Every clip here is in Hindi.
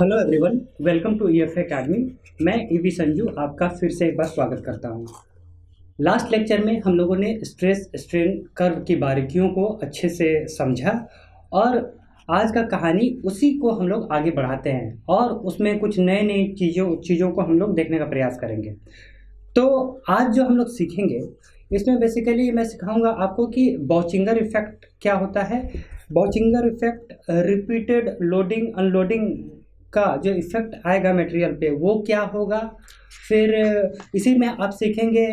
Hello everyone, welcome to EF academy. मैं ईवी संजू आपका फिर से एक बार स्वागत करता हूं। लास्ट लेक्चर में हम लोगों ने स्ट्रेस स्ट्रेन कर्व की बारीकियों को अच्छे से समझा और आज का कहानी उसी को हम लोग आगे बढ़ाते हैं और उसमें कुछ नए नई चीज़ों को हम लोग देखने का प्रयास करेंगे। तो आज जो हम लोग सीखेंगे इसमें बेसिकली मैं सिखाऊंगा आपको कि बॉचिंगर इफेक्ट क्या होता है। बॉचिंगर इफेक्ट रिपीटेड लोडिंग अनलोडिंग का जो इफेक्ट आएगा मटेरियल पे वो क्या होगा। फिर इसी में आप सीखेंगे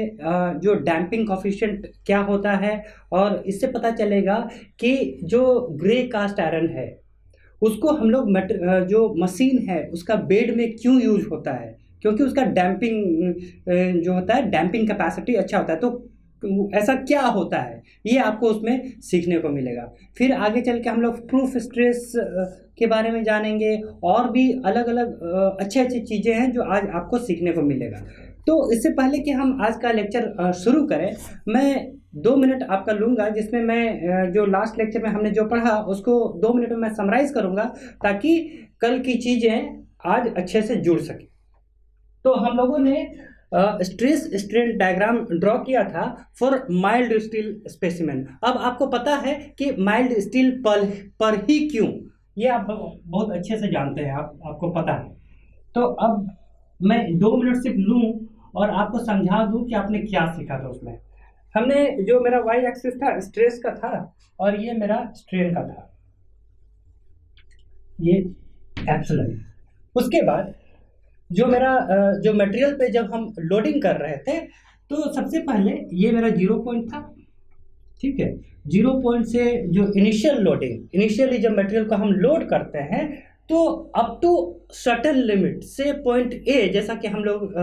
जो डैम्पिंग कॉफिशिएंट क्या होता है और इससे पता चलेगा कि जो ग्रे कास्ट आयरन है उसको हम लोग जो मशीन है उसका बेड में क्यों यूज होता है, क्योंकि उसका डैम्पिंग जो होता है डैम्पिंग कैपेसिटी अच्छा होता है। तो ऐसा क्या होता है ये आपको उसमें सीखने को मिलेगा। फिर आगे चल के हम लोग प्रूफ स्ट्रेस के बारे में जानेंगे और भी अलग अलग अच्छे अच्छे चीज़ें हैं जो आज आपको सीखने को मिलेगा। तो इससे पहले कि हम आज का लेक्चर शुरू करें, मैं 2 मिनट आपका लूँगा जिसमें मैं जो लास्ट लेक्चर में हमने जो पढ़ा उसको 2 मिनट में मैं समराइज़ करूँगा ताकि कल की चीज़ें आज अच्छे से जुड़ सकें। तो हम लोगों ने स्ट्रेस स्ट्रेन डायग्राम ड्रॉ किया था फॉर माइल्ड स्टील स्पेसिमेन। अब आपको पता है कि माइल्ड स्टील पर ही क्यों, ये आप बहुत अच्छे से जानते हैं, आपको पता है। तो अब मैं 2 मिनट सिर्फ लूँ और आपको समझा दूँ कि आपने क्या सीखा था। उसमें हमने जो मेरा वाई एक्सिस था स्ट्रेस का था और ये मेरा स्ट्रेन का था, ये एप्सिलॉन। उसके बाद जो मेरा जो मटेरियल पे जब हम लोडिंग कर रहे थे तो सबसे पहले ये मेरा 0 पॉइंट था, ठीक है। 0 पॉइंट से जो इनिशियल लोडिंग, इनिशियली जब मटेरियल को हम लोड करते हैं तो अप टू सर्टेन लिमिट से पॉइंट ए, जैसा कि हम लोग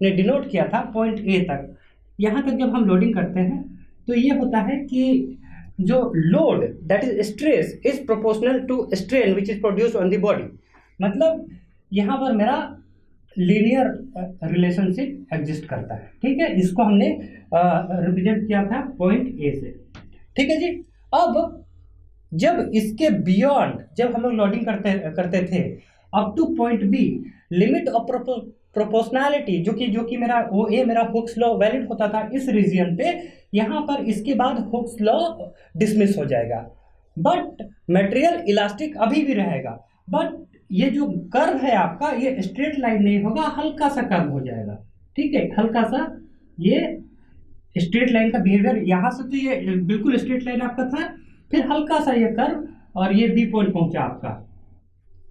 ने डिनोट किया था पॉइंट ए तक, यहाँ तक जब हम लोडिंग करते हैं तो ये होता है कि जो load that is stress is proportional to strain which is produce on the body. मतलब यहाँ पर मेरा लीनियर रिलेशनशिप एग्जिस्ट करता है, ठीक है। इसको हमने रिप्रेजेंट किया था पॉइंट ए से, ठीक है जी। अब जब इसके बियॉन्ड जब हम लोग लोडिंग करते थे up to point B, limit of proportionality जो कि मेरा वो ए मेरा हुक्स लॉ वैलिड होता था इस रीजन पे, यहाँ पर इसके बाद हुक्स लॉ डिसमिस हो जाएगा। बट मटेरियल इलास्टिक अभी भी रहेगा, बट ये जो कर्व है आपका ये स्ट्रेट लाइन नहीं होगा, हल्का सा कर्व हो जाएगा, ठीक है। हल्का सा ये स्ट्रेट लाइन का बिहेवियर, यहाँ से तो ये बिल्कुल स्ट्रेट लाइन आपका था, फिर हल्का सा ये कर्व और ये बी पॉइंट पहुंचा आपका,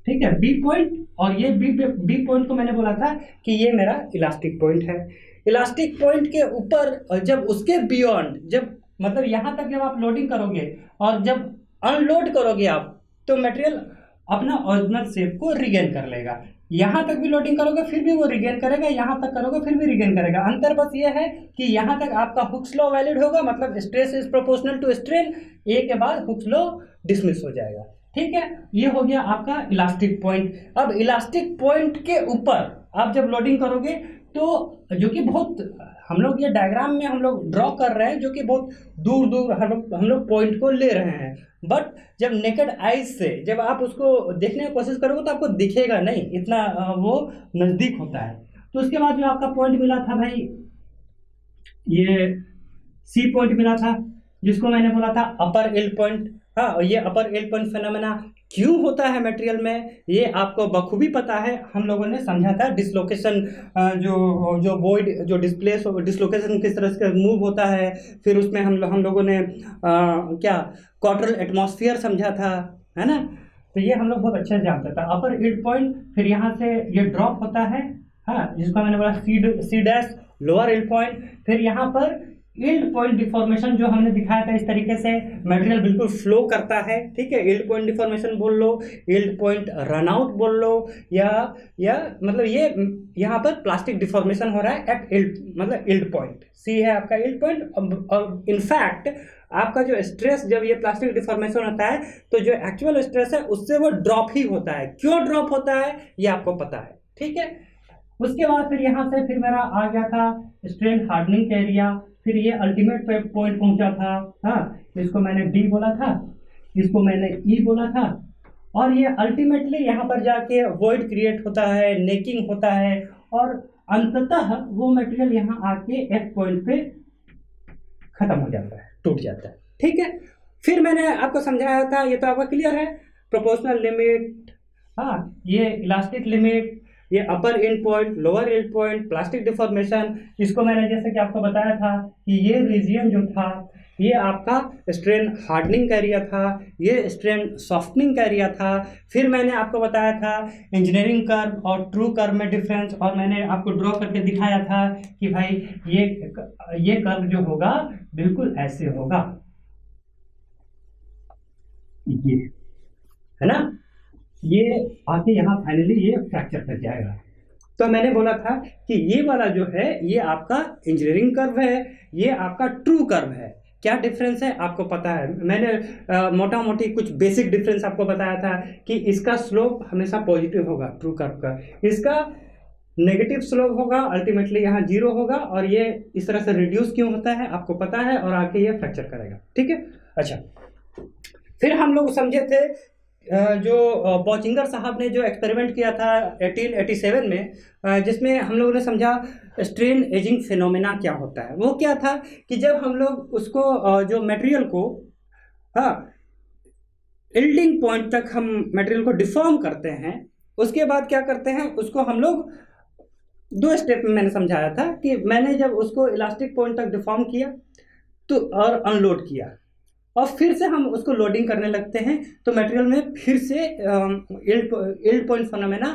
ठीक है। बी पॉइंट और ये बी पॉइंट को मैंने बोला था कि ये मेरा इलास्टिक पॉइंट है। इलास्टिक पॉइंट के ऊपर जब उसके बियॉन्ड, जब मतलब यहाँ तक जब आप लोडिंग करोगे और जब अनलोड करोगे आप तो मटेरियल अपना ओरिजिनल शेप को रिगेन कर लेगा। यहाँ तक भी लोडिंग करोगे फिर भी वो रिगेन करेगा, यहाँ तक करोगे फिर भी रिगेन करेगा। अंतर बस ये है कि यहाँ तक आपका हुक्स लॉ वैलिड होगा, मतलब stress is proportional to strain, A के बाद हुक्स लॉ डिसमिस हो जाएगा, ठीक है। ये हो गया आपका इलास्टिक पॉइंट। अब इलास्टिक पॉइंट के ऊपर आप जब लोडिंग करोगे तो जो कि बहुत हम लोग ये डायग्राम में हम लोग ड्रॉ कर रहे हैं जो कि बहुत दूर दूर हम लोग पॉइंट को ले रहे हैं, बट जब नेकेड आइज से जब आप उसको देखने की कोशिश करोगे तो आपको दिखेगा नहीं, इतना वो नज़दीक होता है। तो उसके बाद जो आपका पॉइंट मिला था भाई, ये सी पॉइंट मिला था जिसको मैंने बोला था अपर एल पॉइंट। हाँ, और ये अपर एल पॉइंट फिनोमेना क्यों होता है मटेरियल में ये आपको बखूबी पता है, हम लोगों ने समझा था। डिसलोकेशन जो वॉइड जो डिसलोकेशन किस तरह से मूव होता है, फिर उसमें हम लोगों ने क्या क्वार्टरल एटमॉस्फेयर समझा था, है ना। तो ये हम लोग बहुत अच्छे से जानते थे। अपर एल्ड पॉइंट, फिर यहाँ से ये ड्रॉप होता है, हाँ, जिसको मैंने बोला C dash lower yield point. फिर यहाँ पर यील्ड पॉइंट डिफॉर्मेशन जो हमने दिखाया था, इस तरीके से मटेरियल बिल्कुल फ्लो करता है, ठीक है। यील्ड पॉइंट डिफॉर्मेशन बोल लो, यील्ड पॉइंट रन आउट बोल लो, या मतलब ये यहाँ पर प्लास्टिक डिफॉर्मेशन हो रहा है एट यील्ड, मतलब यील्ड पॉइंट सी है आपका यील्ड पॉइंट। और इनफैक्ट आपका जो स्ट्रेस जब ये प्लास्टिक डिफॉर्मेशन होता है तो जो एक्चुअल स्ट्रेस है उससे वो ड्रॉप ही होता है। क्यों ड्रॉप होता है ये आपको पता है, ठीक है। उसके बाद फिर यहाँ से फिर मेरा आ गया था स्ट्रेन हार्डनिंग एरिया, फिर ये अल्टीमेट पॉइंट पहुंचा था, हाँ, इसको मैंने डी बोला था, इसको मैंने ई बोला था, और ये अल्टीमेटली यहाँ पर जाके वॉइड क्रिएट होता है, नेकिंग होता है, और अंततः वो मटेरियल यहाँ आके एफ पॉइंट पे खत्म हो जाता है, टूट जाता है। ठीक है, फिर मैंने आपको समझाया था, ये तो आपका क्लियर है, प्रोपोर्शनल लिमिट, हाँ, ये इलास्टिक लिमिट, ये upper end point, lower end point, plastic deformation. इसको मैंने जैसे कि आपको बताया था कि ये रीजियन जो था ये आपका स्ट्रेन हार्डनिंग का एरिया था, ये स्ट्रेन सॉफ्टनिंग का एरिया था। फिर मैंने आपको बताया था इंजीनियरिंग कर्व और ट्रू कर्व में डिफरेंस, और मैंने आपको ड्रॉ करके दिखाया था कि भाई ये कर्व जो होगा बिल्कुल ऐसे होगा, ये है ना, ये आके यहाँ फाइनली ये फ्रैक्चर कर जाएगा। तो मैंने बोला था कि ये वाला जो है ये आपका इंजीनियरिंग कर्व है, ये आपका ट्रू कर्व है। क्या डिफरेंस है आपको पता है, मैंने मोटा मोटी कुछ बेसिक डिफरेंस आपको बताया था कि इसका स्लोप हमेशा पॉजिटिव होगा ट्रू कर्व का, इसका नेगेटिव स्लोप होगा, अल्टीमेटली यहाँ 0 होगा, और ये इस तरह से रिड्यूस क्यों होता है आपको पता है, और आके ये फ्रैक्चर करेगा। ठीक है, अच्छा, फिर हम लोग समझे थे जो बॉचिंगर साहब ने जो एक्सपेरिमेंट किया था 1887 में, जिसमें हम लोगों ने समझा स्ट्रेन एजिंग फिनोमेना क्या होता है। वो क्या था कि जब हम लोग उसको जो मटेरियल को यील्डिंग पॉइंट तक हम मटेरियल को डिफॉर्म करते हैं, उसके बाद क्या करते हैं, उसको हम लोग 2 स्टेप में मैंने समझाया था कि मैंने जब उसको इलास्टिक पॉइंट तक डिफॉर्म किया तो और अनलोड किया, और फिर से हम उसको लोडिंग करने लगते हैं, तो मटेरियल में फिर से यील्ड पॉइंट फिनोमेना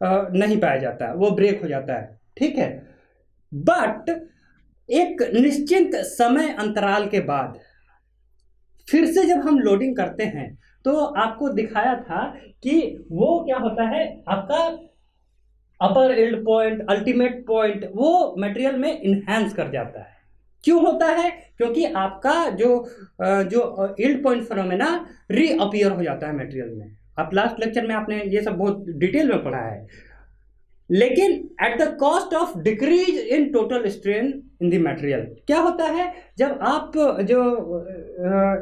नहीं पाया जाता है, वो ब्रेक हो जाता है। ठीक है, बट एक निश्चित समय अंतराल के बाद फिर से जब हम लोडिंग करते हैं तो आपको दिखाया था कि वो क्या होता है, आपका अपर यील्ड पॉइंट, अल्टीमेट पॉइंट, वो मटेरियल में इन्हेंस कर जाता है। क्यों होता है, क्योंकि आपका जो यील्ड पॉइंट फिनोमेना रीअपीयर हो जाता है मटेरियल में। आप लास्ट लेक्चर में आपने ये सब बहुत डिटेल में पढ़ा है, लेकिन at the cost of decrease in total strain in the material. क्या होता है, जब आप जो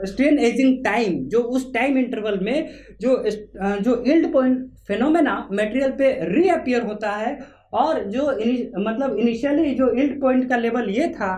स्ट्रेन एजिंग टाइम, जो उस टाइम इंटरवल में जो यील्ड पॉइंट फिनोमेना मटेरियल पे रीअपीयर होता है, और जो मतलब इनिशियली जो यील्ड पॉइंट का लेवल ये था,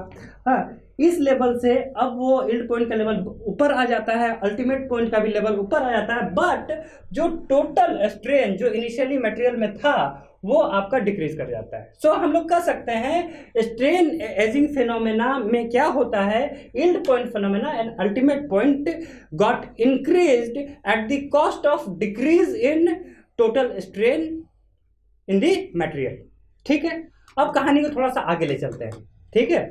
इस लेवल से अब वो यील्ड पॉइंट का लेवल ऊपर आ जाता है, अल्टीमेट पॉइंट का भी लेवल ऊपर आ जाता है, बट जो टोटल स्ट्रेन जो इनिशियली मटेरियल में था वो आपका डिक्रीज कर जाता है। सो हम लोग कह सकते हैं स्ट्रेन एजिंग फिनोमेना में क्या होता है, yield point phenomena and ultimate point got increased at the cost of decrease in total strain in the material. ठीक है, अब कहानी को थोड़ा सा आगे ले चलते हैं। ठीक है,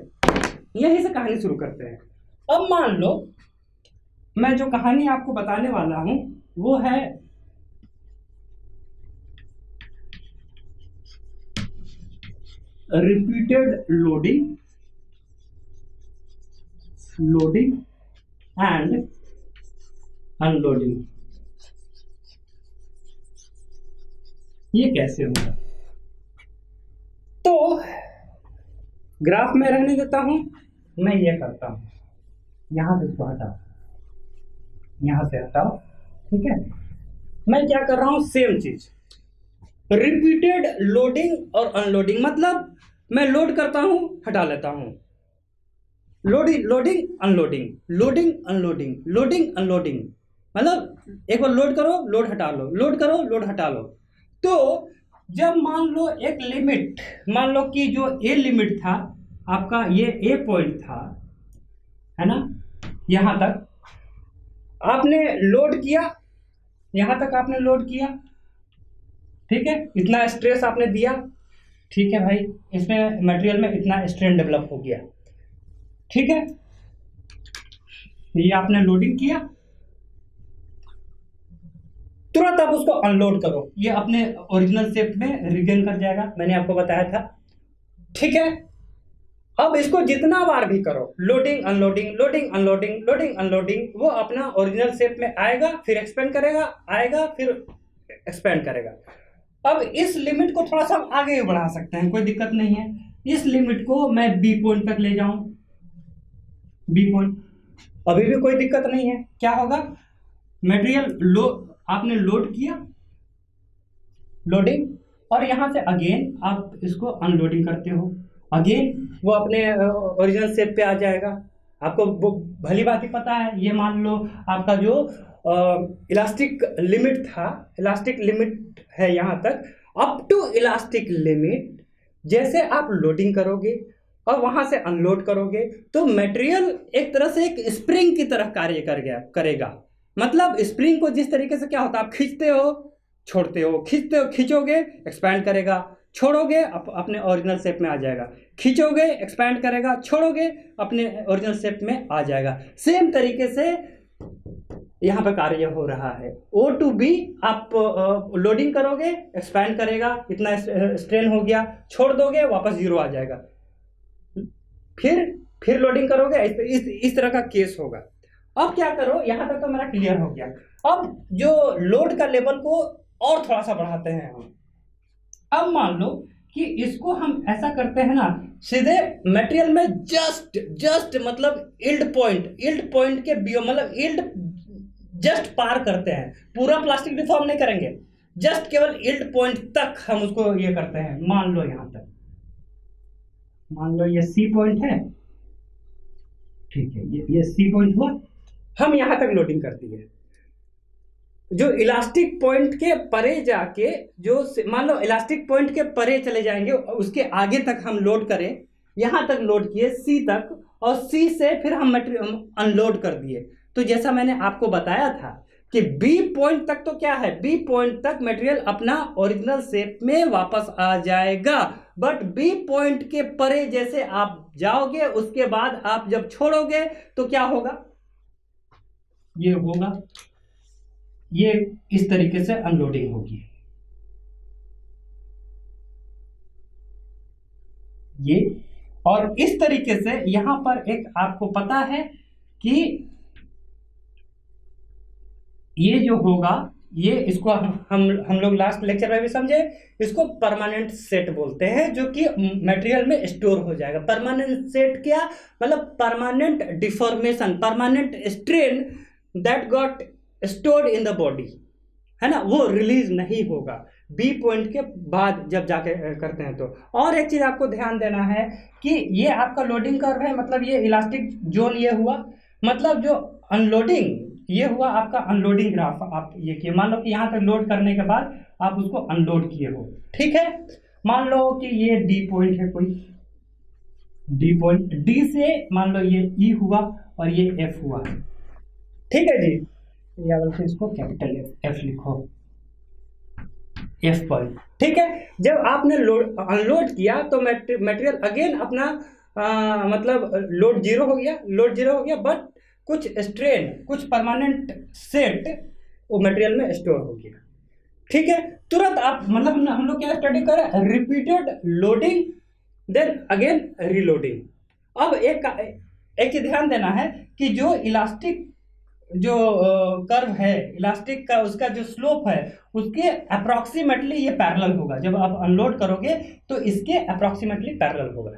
यहीं से कहानी शुरू करते हैं। अब मान लो मैं जो कहानी आपको बताने वाला हूं वो है रिपीटेड लोडिंग एंड अनलोडिंग। ये कैसे होगा, तो ग्राफ में रहने देता हूं, मैं ये करता हूं, यहां से इसको हटाओ, यहां से हटाओ। ठीक है, मैं क्या कर रहा हूं, सेम चीज, रिपीटेड लोडिंग और अनलोडिंग, मतलब मैं लोड करता हूं, हटा लेता हूं, loading unloading, loading unloading, loading unloading, मतलब एक बार लोड करो, लोड हटा लो, लोड करो, लोड हटा लो। तो जब मान लो एक लिमिट, मान लो कि जो ए लिमिट था आपका, ये ए पॉइंट था, है ना, यहां तक आपने लोड किया, यहां तक आपने लोड किया। ठीक है, इतना स्ट्रेस आपने दिया। ठीक है भाई, इसमें मटेरियल में इतना स्ट्रेन डेवलप हो गया। ठीक है, ये आपने लोडिंग किया, तुरंत आप उसको अनलोड करो, ये अपने ओरिजिनल शेप में रिगेन कर जाएगा, मैंने आपको बताया था। ठीक है, अब इसको जितना बार भी करो, loading unloading, loading unloading, loading unloading, वो अपना ओरिजिनल शेप में आएगा, फिर एक्सपेंड करेगा, आएगा, फिर एक्सपेंड करेगा। अब इस लिमिट को थोड़ा सा आगे भी बढ़ा सकते हैं, कोई दिक्कत नहीं है। इस लिमिट को मैं बी पॉइंट तक ले जाऊं, बी पॉइंट, अभी भी कोई दिक्कत नहीं है। क्या होगा, मटेरियल लो आपने लोड किया, लोडिंग, और यहाँ से अगेन आप इसको अनलोडिंग करते हो, अगेन वो अपने ओरिजिनल शेप पे आ जाएगा। आपको भली बात ही पता है, ये मान लो आपका जो इलास्टिक लिमिट था, इलास्टिक लिमिट है यहाँ तक, अप टू इलास्टिक लिमिट जैसे आप लोडिंग करोगे और वहां से अनलोड करोगे तो मटेरियल एक तरह से एक स्प्रिंग की तरह कार्य करेगा। मतलब स्प्रिंग को जिस तरीके से क्या होता है, आप खींचते हो छोड़ते हो, खींचते हो, खींचोगे एक्सपैंड करेगा, छोड़ोगे अपने ओरिजिनल शेप में आ जाएगा, खींचोगे एक्सपैंड करेगा, छोड़ोगे अपने ओरिजिनल शेप में आ जाएगा। सेम तरीके से यहाँ पे कार्य हो रहा है। O to B आप लोडिंग करोगे एक्सपैंड करेगा, इतना स्ट्रेन हो गया, छोड़ दोगे वापस जीरो आ जाएगा, फिर लोडिंग करोगे, इस तरह का केस होगा। अब क्या करो, यहाँ तक तो मेरा क्लियर हो गया। अब जो लोड का लेवल को और थोड़ा सा बढ़ाते हैं हम। अब मान लो कि इसको हम ऐसा करते हैं ना, सीधे मटेरियल में जस्ट मतलब यील्ड पॉइंट के मतलब यील्ड जस्ट पार करते हैं, पूरा प्लास्टिक डिफॉर्म नहीं करेंगे, जस्ट केवल यील्ड पॉइंट तक हम उसको ये करते हैं। मान लो यहां तक, मान लो ये सी पॉइंट है, ठीक है, ये सी पॉइंट हुआ, हम यहां तक लोडिंग कर दिए। जो इलास्टिक पॉइंट के परे जाके, जो मान लो इलास्टिक पॉइंट के परे चले जाएंगे, उसके आगे तक हम लोड करें, यहां तक लोड किए सी तक, और सी से फिर हम मटेरियल अनलोड कर दिए। तो जैसा मैंने आपको बताया था कि बी पॉइंट तक तो क्या है, बी पॉइंट तक मटेरियल अपना ओरिजिनल शेप में वापस आ जाएगा, बट बी पॉइंट के परे जैसे आप जाओगे, उसके बाद आप जब छोड़ोगे तो क्या होगा, ये होगा, ये इस तरीके से अनलोडिंग होगी, ये, और इस तरीके से यहां पर एक आपको पता है कि ये जो होगा, ये इसको हम लोग लास्ट लेक्चर में भी समझे, इसको परमानेंट सेट बोलते हैं, जो कि मटेरियल में स्टोर हो जाएगा। परमानेंट सेट क्या मतलब, permanent deformation, permanent strain that got stored in the body, है ना, वो रिलीज नहीं होगा बी पॉइंट के बाद जब जाके करते हैं तो। और एक चीज आपको ध्यान देना है कि ये आपका लोडिंग कर्व है, मतलब ये इलास्टिक जोन ये हुआ, मतलब जो अनलोडिंग ये हुआ आपका अनलोडिंग ग्राफ। आप ये किए, मान लो कि यहाँ तक लोड करने के बाद आप उसको अनलोड किए हो, ठीक है। मान लो कि ये डी पॉइंट है, कोई डी पॉइंट, डी से मान लो ये ई हुआ और ये एफ हुआ, ठीक है जी, या बल्कि इसको कैपिटल एफ लिखो, एफ पॉइंट, ठीक है। जब आपने अनलोड किया तो मटेरियल अगेन अपना मतलब लोड जीरो हो गया, बट कुछ स्ट्रेन, कुछ परमानेंट सेट वो मटेरियल में स्टोर हो गया, ठीक है। तुरंत आप मतलब हम लोग क्या स्टडी कर रहे हैं, repeated loading then again reloading. अब एक चीज ध्यान देना है कि जो इलास्टिक जो कर्व है, इलास्टिक का उसका जो स्लोप है, उसके अप्रोक्सीमेटली ये पैरेलल होगा। जब आप अनलोड करोगे तो इसके अप्रोक्सीमेटली पैरेलल होगा,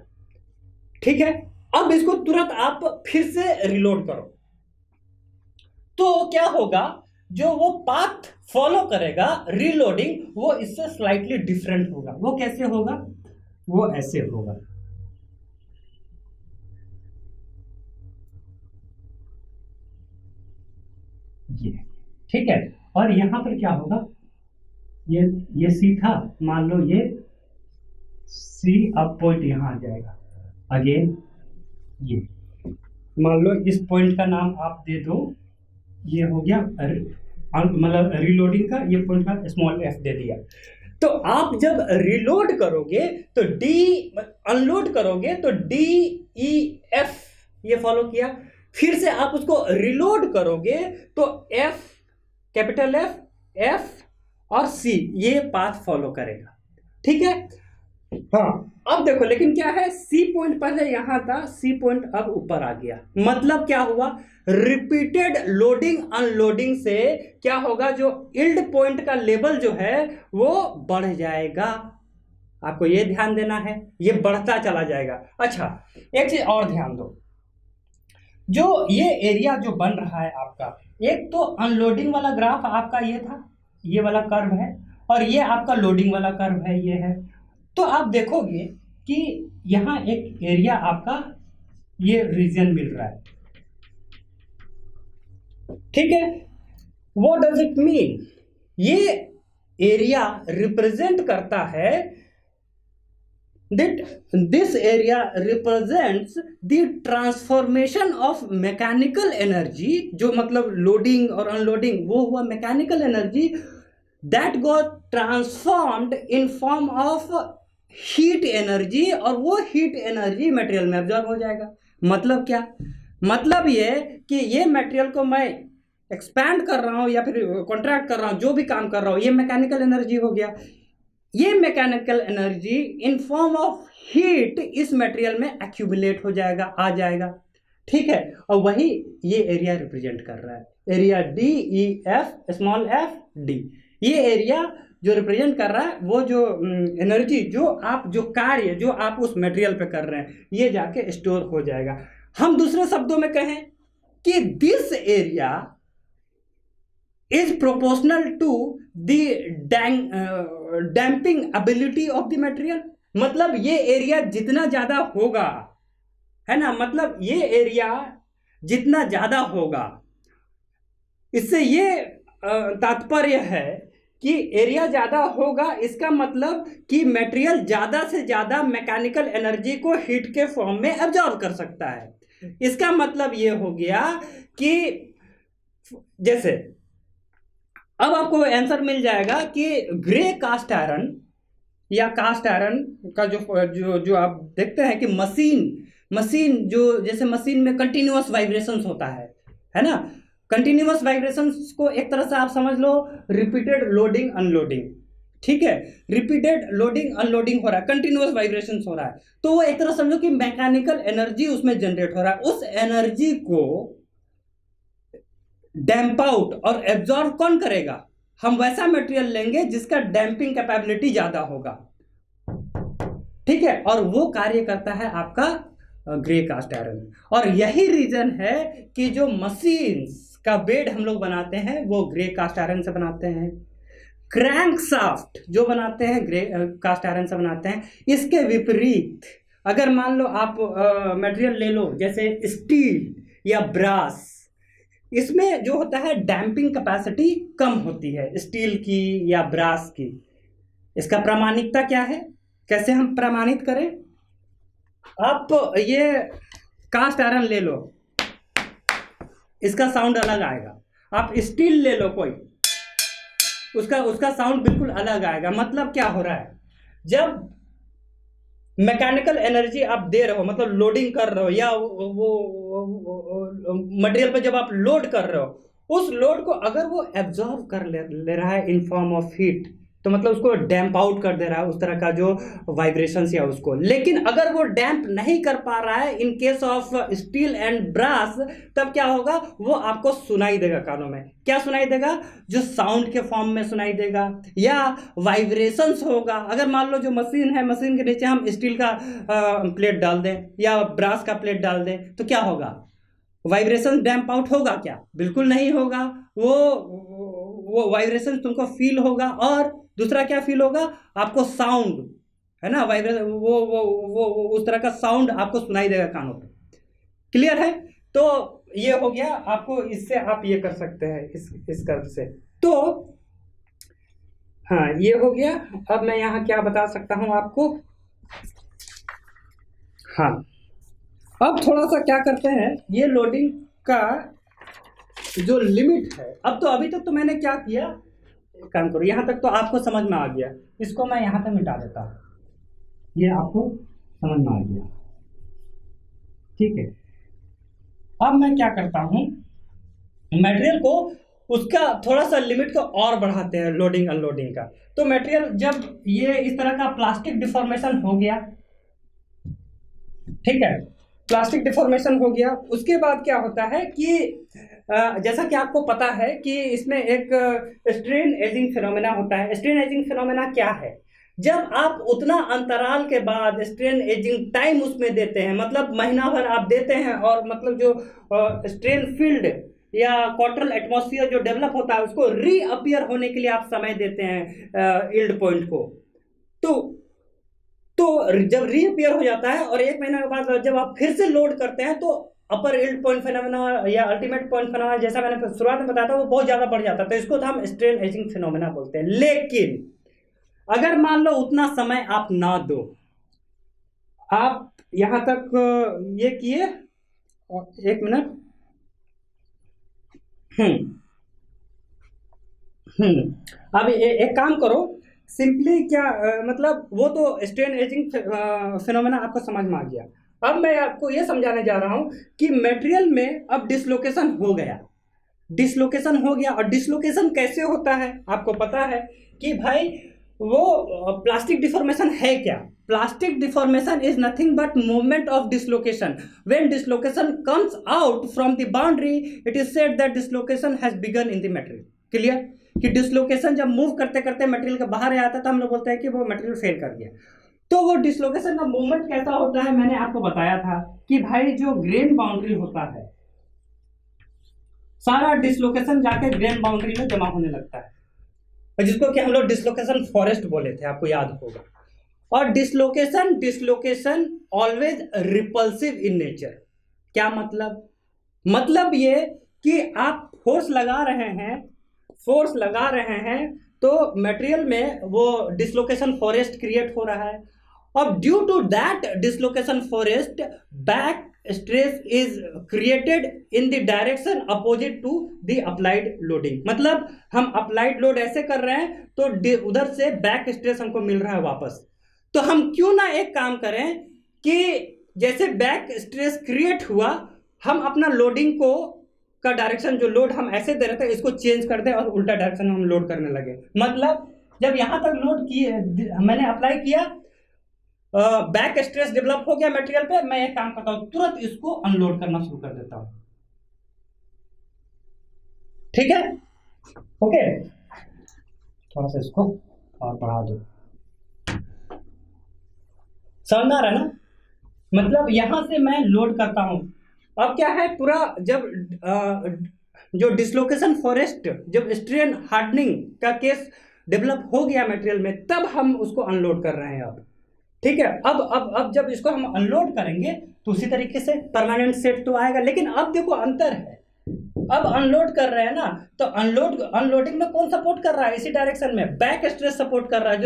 ठीक है। अब इसको तुरंत आप फिर से रिलोड करो तो क्या होगा, जो वो पाथ फॉलो करेगा रीलोडिंग, वो इससे स्लाइटली डिफरेंट होगा। वो कैसे होगा, वो ऐसे होगा, ये, ठीक है। और यहां पर क्या होगा, ये सी था, मान लो ये सी अब पॉइंट यहां आ जाएगा, अगेन ये मान लो इस पॉइंट का नाम आप दे दो, ये हो गया मतलब रीलोडिंग का, ये पॉइंट का स्मॉल एफ दे दिया। तो आप जब रिलोड करोगे तो डी, अनलोड करोगे तो डी ई एफ ये फॉलो किया, फिर से आप उसको रिलोड करोगे तो एफ, कैपिटल एफ और सी ये पाथ फॉलो करेगा, ठीक है। हाँ, अब देखो लेकिन क्या है, सी पॉइंट पहले यहां था, सी पॉइंट अब ऊपर आ गया, मतलब क्या हुआ, रिपीटेड लोडिंग अनलोडिंग से क्या होगा, जो यील्ड पॉइंट का लेवल जो है वो बढ़ जाएगा। आपको ये ध्यान देना है, ये बढ़ता चला जाएगा। अच्छा, एक चीज और ध्यान दो, जो ये एरिया जो बन रहा है आपका, एक तो अनलोडिंग वाला ग्राफ आपका ये था, ये वाला कर्व है, और ये आपका लोडिंग वाला कर्व है, ये है। तो आप देखोगे कि यहाँ एक एरिया आपका ये रीजन मिल रहा है, ठीक है। What does it mean? ये एरिया रिप्रेजेंट करता है that this area represents the transformation of mechanical energy, जो मतलब लोडिंग और अनलोडिंग वो हुआ mechanical energy, that got transformed in form of heat energy, और वो हीट एनर्जी मटेरियल में एब्जॉर्ब हो जाएगा। मतलब क्या? मतलब ये कि ये मटेरियल को मैं एक्सपैंड कर रहा हूँ या फिर कॉन्ट्रैक्ट कर रहा हूँ, जो भी काम कर रहा हूँ, ये मैकेनिकल एनर्जी हो गया। ये mechanical energy in form of heat इस मटेरियल में एक्यूमुलेट हो जाएगा, आ जाएगा, ठीक है। और वही ये एरिया रिप्रेजेंट कर रहा है, area D E F small F D. ये एरिया जो रिप्रेजेंट कर रहा है वो जो एनर्जी जो कार्य जो आप उस मटेरियल पे कर रहे हैं, ये जाके स्टोर हो जाएगा। हम दूसरे शब्दों में कहें कि this area is proportional to the damping ability of the material. मतलब ये एरिया जितना ज्यादा होगा, है ना, मतलब ये एरिया जितना ज्यादा होगा, इससे ये तात्पर्य है कि एरिया ज्यादा होगा, इसका मतलब कि मटेरियल ज्यादा से ज्यादा मैकेनिकल एनर्जी को हीट के फॉर्म में एब्जॉर्ब कर सकता है। इसका मतलब ये हो गया कि जैसे अब आपको आंसर मिल जाएगा कि ग्रे कास्ट आयरन या कास्ट आयरन का जो आप देखते हैं कि मशीन जो जैसे मशीन में कंटिन्यूअस वाइब्रेशंस होता है ना। कंटिन्यूअस वाइब्रेशंस को एक तरह से आप समझ लो रिपीटेड लोडिंग अनलोडिंग, ठीक है। रिपीटेड लोडिंग अनलोडिंग हो रहा है, कंटिन्यूअस वाइब्रेशंस हो रहा है, तो वो एक तरह समझो कि मैकेनिकल एनर्जी उसमें जनरेट हो रहा है। उस एनर्जी को डैम्प आउट और एब्जॉर्ब कौन करेगा? हम वैसा मटेरियल लेंगे जिसका डैम्पिंग कैपेबिलिटी ज्यादा होगा, ठीक है, और वो कार्य करता है आपका ग्रे कास्ट आयरन। और यही रीजन है कि जो मशीन्स का बेड हम लोग बनाते हैं वो ग्रे कास्ट आयरन से बनाते हैं, क्रैंक शाफ्ट जो बनाते हैं ग्रे कास्ट आयरन से बनाते हैं। इसके विपरीत अगर मान लो आप मटेरियल ले लो जैसे स्टील या ब्रास, इसमें जो होता है डैम्पिंग कैपेसिटी कम होती है स्टील की या ब्रास की। इसका प्रामाणिकता क्या है, कैसे हम प्रमाणित करें? आप ये कास्ट आयरन ले लो, इसका साउंड अलग आएगा। आप स्टील ले लो कोई, उसका साउंड बिल्कुल अलग आएगा। मतलब क्या हो रहा है, जब मैकेनिकल एनर्जी आप दे रहे हो, मतलब लोडिंग कर रहे हो या वो मटेरियल पे जब आप लोड कर रहे हो, उस लोड को अगर वो एब्जॉर्ब कर ले रहा है इन फॉर्म ऑफ हीट, तो मतलब उसको डैम्प आउट कर दे रहा है उस तरह का जो वाइब्रेशंस या उसको। लेकिन अगर वो डैम्प नहीं कर पा रहा है in case of steel and brass, तब क्या होगा, वो आपको सुनाई देगा कानों में। क्या सुनाई देगा? जो साउंड के फॉर्म में सुनाई देगा या वाइब्रेशंस होगा। अगर मान लो जो मशीन है, मशीन के नीचे हम स्टील का प्लेट डाल दें या ब्रास का प्लेट डाल दें, तो क्या होगा? वाइब्रेशन डैम्प आउट होगा क्या? बिल्कुल नहीं होगा। वो वाइब्रेशन तुमको फील होगा, और दूसरा क्या फील होगा? आपको साउंड, है ना, वाइब्रेशन वो उस तरह का साउंड आपको सुनाई देगा कानों पे। क्लियर है? तो ये हो गया, आपको इससे आप ये कर सकते हैं इस कर्व से। तो हाँ, ये हो गया। अब मैं यहाँ क्या बता सकता हूँ आपको? हाँ, अब थोड़ा सा क्या करते हैं, ये लोडिंग का जो लिमिट है, अब तो अभी तक तो मैंने क्या किया, काम करो, यहाँ तक तो आपको समझ में आ गया। इसको मैं यहाँ तक मिटा देता हूँ, ये आपको समझ में आ गया, ठीक है। अब मैं क्या करता हूँ, मटेरियल को उसका थोड़ा सा लिमिट को और बढ़ाते हैं, लोडिंग अनलोडिंग का। तो मटेरियल जब ये इस तरह का प्लास्टिक डिफॉर्मेशन हो गया, ठीक है, प्लास्टिक डिफॉर्मेशन हो गया, उसके बाद क्या होता है कि जैसा कि आपको पता है कि इसमें एक स्ट्रेन एजिंग फिनोमेना होता है। स्ट्रेन एजिंग फिनोमेना क्या है? जब आप उतना अंतराल के बाद स्ट्रेन एजिंग टाइम उसमें देते हैं, मतलब महीना भर आप देते हैं, और मतलब जो स्ट्रेन फील्ड या क्वार्टरल एटमॉस्फेयर जो डेवलप होता है उसको रीअपियर होने के लिए आप समय देते हैं यील्ड पॉइंट को। तो जब रीअपियर हो जाता है और 1 महीना के बाद जब आप फिर से लोड करते हैं तो अपर यील्ड पॉइंट फिनोमेना या अल्टीमेट पॉइंट फिनोमेना, जैसा मैंने शुरुआत में बताया था, वो बहुत ज्यादा बढ़ जाता है। तो इसको तो हम स्ट्रेन एजिंग फिनोमेना बोलते हैं। लेकिन अगर मान लो उतना समय आप ना दो, आप यहां तक ये किए, 1 मिनट, अब एक काम करो, सिंपली क्या मतलब वो तो स्ट्रेन एजिंग फिनोमेना आपको समझ में आ गया। अब मैं आपको ये समझाने जा रहा हूं कि मटेरियल में अब डिसलोकेशन हो गया, और डिसलोकेशन कैसे होता है आपको पता है कि भाई वो प्लास्टिक डिफॉर्मेशन है क्या? Plastic deformation is nothing but movement of dislocation. When dislocation comes out from the boundary it is said that dislocation has begin in the material. Clear? कि डिसलोकेशन जब मूव करते करते मटेरियल के बाहर आता है तो हम लोग बोलते हैं कि वो मटेरियल फेल कर गया। तो वो डिसलोकेशन का मूवमेंट कैसा होता है मैंने आपको बताया था कि भाई जो ग्रेन बाउंड्री होता है, सारा डिसलोकेशन जाके ग्रेन बाउंड्री में जमा होने लगता है, जिसको कि हम लोग डिसलोकेशन फॉरेस्ट बोले थे, आपको याद होगा। और dislocation always repulsive in nature. क्या मतलब? मतलब ये कि आप फोर्स लगा रहे हैं तो मटेरियल में वो डिसलोकेशन फॉरेस्ट क्रिएट हो रहा है, और due to that dislocation forest back stress is created in the direction opposite to the applied loading. मतलब हम अप्लाइड लोड ऐसे कर रहे हैं तो उधर से बैक स्ट्रेस हमको मिल रहा है वापस। तो हम क्यों ना एक काम करें कि जैसे बैक स्ट्रेस क्रिएट हुआ, हम अपना लोडिंग का डायरेक्शन, जो लोड हम ऐसे दे रहे थे, इसको चेंज कर दें और उल्टा डायरेक्शन में हम लोड करने लगे। मतलब जब यहां तक लोड किए, मैंने अप्लाई किया, बैक स्ट्रेस डेवलप हो गया मटेरियल पे, मैं एक काम करता हूं, तुरंत इसको अनलोड करना शुरू कर देता हूं। ठीक है? ओके, थोड़ा सा इसको और बढ़ा दो, समझ में आ रहा है ना? मतलब यहां से मैं लोड करता हूं। अब क्या है, पूरा जब जो डिसलोकेशन फॉरेस्ट, जब स्ट्रेन हार्डनिंग का केस डेवलप हो गया मटेरियल में, तब हम उसको अनलोड कर रहे हैं अब। ठीक है? अब जब इसको हम अनलोड करेंगे तो उसी तरीके से परमानेंट सेट तो आएगा। लेकिन अब देखो अंतर है, अब अनलोड कर रहे हैं ना, तो अनलोडिंग में कौन सपोर्ट कर रहा है? इसी डायरेक्शन में बैक स्ट्रेस सपोर्ट कर रहा है,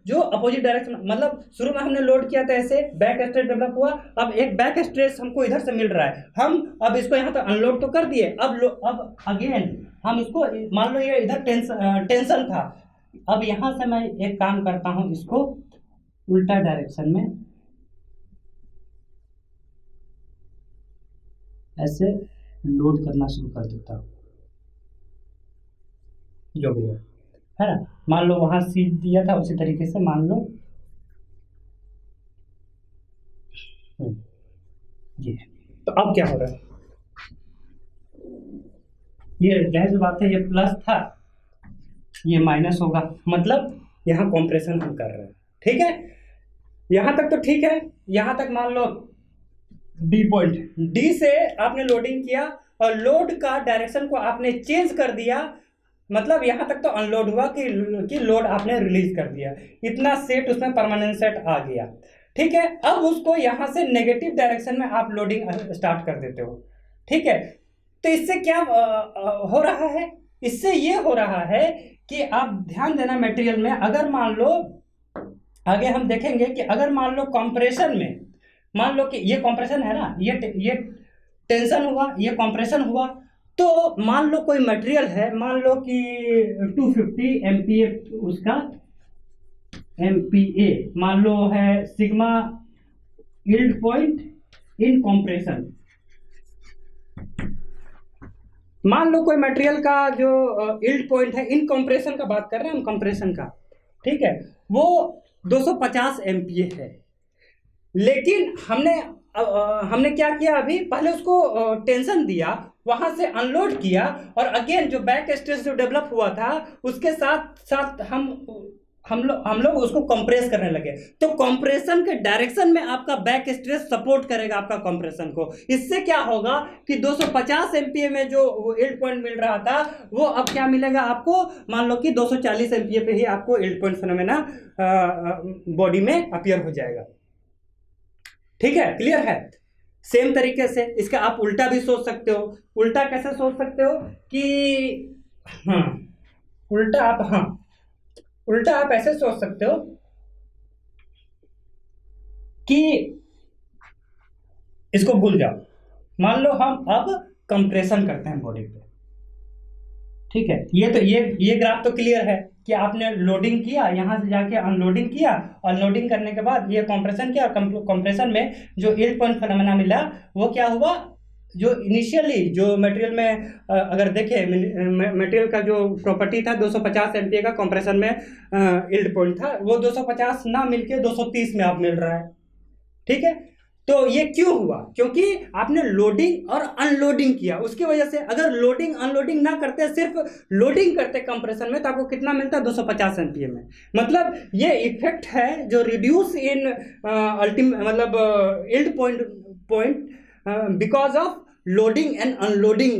जो अपोजिट डायरेक्शन। मतलब शुरू में हमने लोड किया था ऐसे, बैक स्ट्रेस डेवलप हुआ, अब एक बैक स्ट्रेस हमको इधर से मिल रहा है, हम अब इसको यहाँ तक अनलोड तो कर दिए, अब अगेन हम इसको, मान लो ये इधर टेंशन था, अब यहाँ से मैं एक काम करता हूँ, इसको उल्टा डायरेक्शन में ऐसे लोड करना शुरू कर देता हूँ, जो भी है ना। मान लो वहां सीट दिया था, उसी तरीके से मान लो ये। तो अब क्या हो रहा है, ये जाहिर बात है, ये प्लस था, ये माइनस होगा, मतलब यहाँ कॉम्प्रेशन हम कर रहे हैं। ठीक है? यहां तक तो ठीक है, यहां तक मान लो डी पॉइंट, डी से आपने लोडिंग किया और लोड का डायरेक्शन को आपने चेंज कर दिया, मतलब यहां तक तो अनलोड हुआ कि लोड आपने रिलीज कर दिया, इतना सेट उसमें परमानेंट सेट आ गया। ठीक है? अब उसको यहां से नेगेटिव डायरेक्शन में आप लोडिंग स्टार्ट कर देते हो। ठीक है? तो इससे क्या हो रहा है? इससे ये हो रहा है कि आप ध्यान देना, मटेरियल में अगर मान लो, आगे हम देखेंगे कि अगर मान लो कंप्रेशन में, मान लो कि ये कंप्रेशन है ना, ये टेंशन हुआ, ये कंप्रेशन हुआ, तो मान लो कोई मटेरियल है, मान लो कि 250 MPa, उसका MPa मान लो है, sigma yield point in compression. मान लो कोई मटेरियल का जो यील्ड पॉइंट है, इन कंप्रेशन का बात कर रहे हैं हम, कंप्रेशन का, ठीक है, वो 250 MPa है। लेकिन हमने क्या किया, अभी पहले उसको टेंशन दिया, वहां से अनलोड किया, और अगेन जो बैक स्ट्रेस जो डेवलप हुआ था उसके साथ साथ हम हम लोग उसको कंप्रेस करने लगे, तो कंप्रेशन के डायरेक्शन में आपका बैक स्ट्रेस सपोर्ट करेगा आपका कंप्रेशन को। इससे क्या होगा कि 250 एमपीए में जो यील्ड पॉइंट मिल रहा था वो अब क्या मिलेगा आपको, मान लो कि 240 एमपीए पे ही आपको यील्ड पॉइंट फिनोमेना बॉडी में अपीयर हो जाएगा। ठीक है, क्लियर है। सेम तरीके से इसका आप उल्टा भी सोच सकते हो। उल्टा कैसे सोच सकते हो कि उल्टा आप ऐसे सोच सकते हो कि इसको भूल जाओ, मान लो हम अब कंप्रेशन करते हैं बॉडी पे। ठीक है, ये ग्राफ तो क्लियर है कि आपने लोडिंग किया, यहां से जाके अनलोडिंग किया, अनलोडिंग करने के बाद ये कंप्रेशन किया, और कंप्रेशन में जो यील्ड पॉइंट फिनोमेना मिला वो क्या हुआ, जो इनिशियली जो मटेरियल में अगर देखें मटेरियल का जो प्रॉपर्टी था 250 एमपीए का कंप्रेशन में यील्ड पॉइंट था, वो 250 ना मिलके 230 में आप मिल रहा है। ठीक है, तो ये क्यों हुआ, क्योंकि आपने लोडिंग और अनलोडिंग किया, उसकी वजह से। अगर लोडिंग अनलोडिंग ना करते, सिर्फ लोडिंग करते कंप्रेशन में, तो आपको कितना मिलता है 250 एमपीए में। मतलब ये इफेक्ट है जो रिड्यूस इन मतलब yield point because of loading and unloading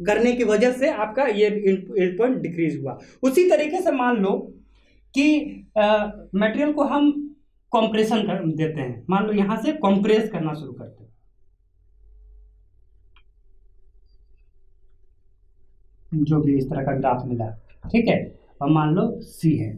करने की वजह से आपका ये यील्ड पॉइंट डिक्रीज हुआ। उसी तरीके से मान लो कि मटेरियल को हम कंप्रेशन कर देते हैं, मान लो यहां से कंप्रेस करना शुरू करते हैं, जो भी इस तरह का ग्राफ मिला। ठीक है, और मान लो सी है।